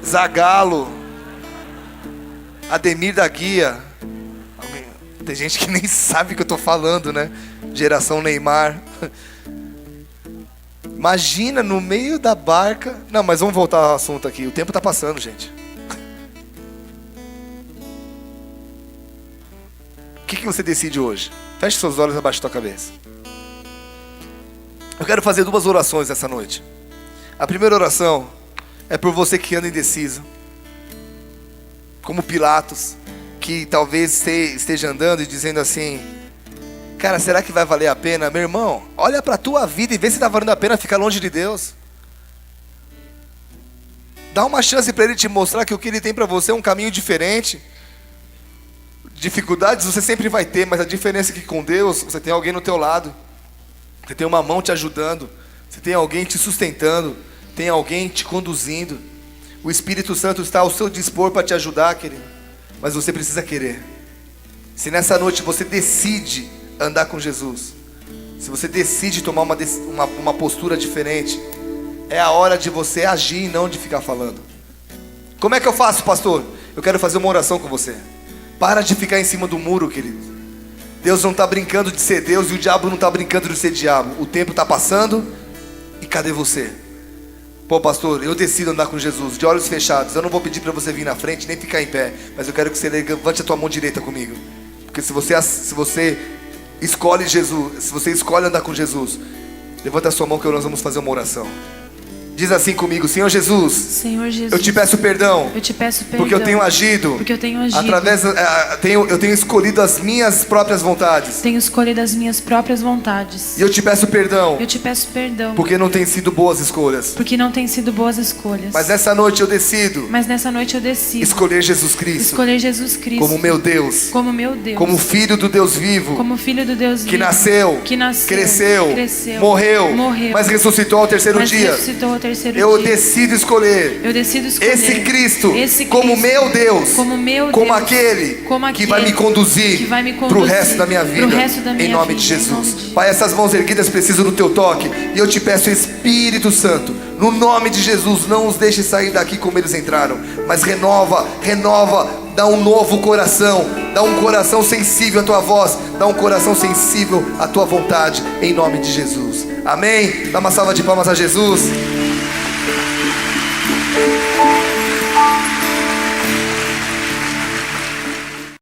Zagallo, Ademir da Guia. Tem gente que nem sabe o que eu tô falando, né? Geração Neymar. Imagina no meio da barca. Não, mas vamos voltar ao assunto aqui. O tempo tá passando, gente. O que você decide hoje? Feche seus olhos abaixo da tua cabeça. Eu quero fazer 2 orações essa noite. A primeira oração é por você que anda indeciso, como Pilatos, que talvez esteja andando e dizendo assim: cara, será que vai valer a pena? Meu irmão, olha para a tua vida e vê se está valendo a pena ficar longe de Deus. Dá uma chance para Ele te mostrar que o que Ele tem para você é um caminho diferente. Dificuldades você sempre vai ter, mas a diferença é que com Deus você tem alguém no teu lado. Você tem uma mão te ajudando. Você tem alguém te sustentando. Tem alguém te conduzindo. O Espírito Santo está ao seu dispor para te ajudar, querido. Mas você precisa querer. Se nessa noite você decide andar com Jesus, se você decide tomar uma postura diferente, é a hora de você agir e não de ficar falando. Como é que eu faço, pastor? Eu quero fazer uma oração com você. Para de ficar em cima do muro, querido. Deus não está brincando de ser Deus e o diabo não está brincando de ser diabo. O tempo está passando e cadê você? Pô, pastor, eu decido andar com Jesus de olhos fechados. Eu não vou pedir para você vir na frente nem ficar em pé, mas eu quero que você levante a tua mão direita comigo. Porque se você escolhe Jesus, se você escolhe andar com Jesus, levanta a sua mão que nós vamos fazer uma oração. Diz assim comigo: Senhor Jesus, Senhor Jesus, eu te peço perdão, porque eu tenho agido, eu tenho escolhido as minhas próprias vontades. Tenho escolhido as minhas próprias vontades. E eu te peço perdão, porque não tem sido boas escolhas. Mas nessa noite eu decido, escolher Jesus Cristo, como meu Deus, como Filho do Deus vivo, que nasceu, cresceu, morreu, mas ressuscitou ao terceiro dia. Eu decido escolher esse Cristo como meu Deus, como aquele que vai me conduzir para o resto da minha vida, em nome de Jesus. Pai, essas mãos erguidas precisam do teu toque, e eu te peço, Espírito Santo, no nome de Jesus, não os deixe sair daqui como eles entraram, mas renova, dá um novo coração, dá um coração sensível à tua voz, dá um coração sensível à tua vontade, em nome de Jesus. Amém? Dá uma salva de palmas a Jesus.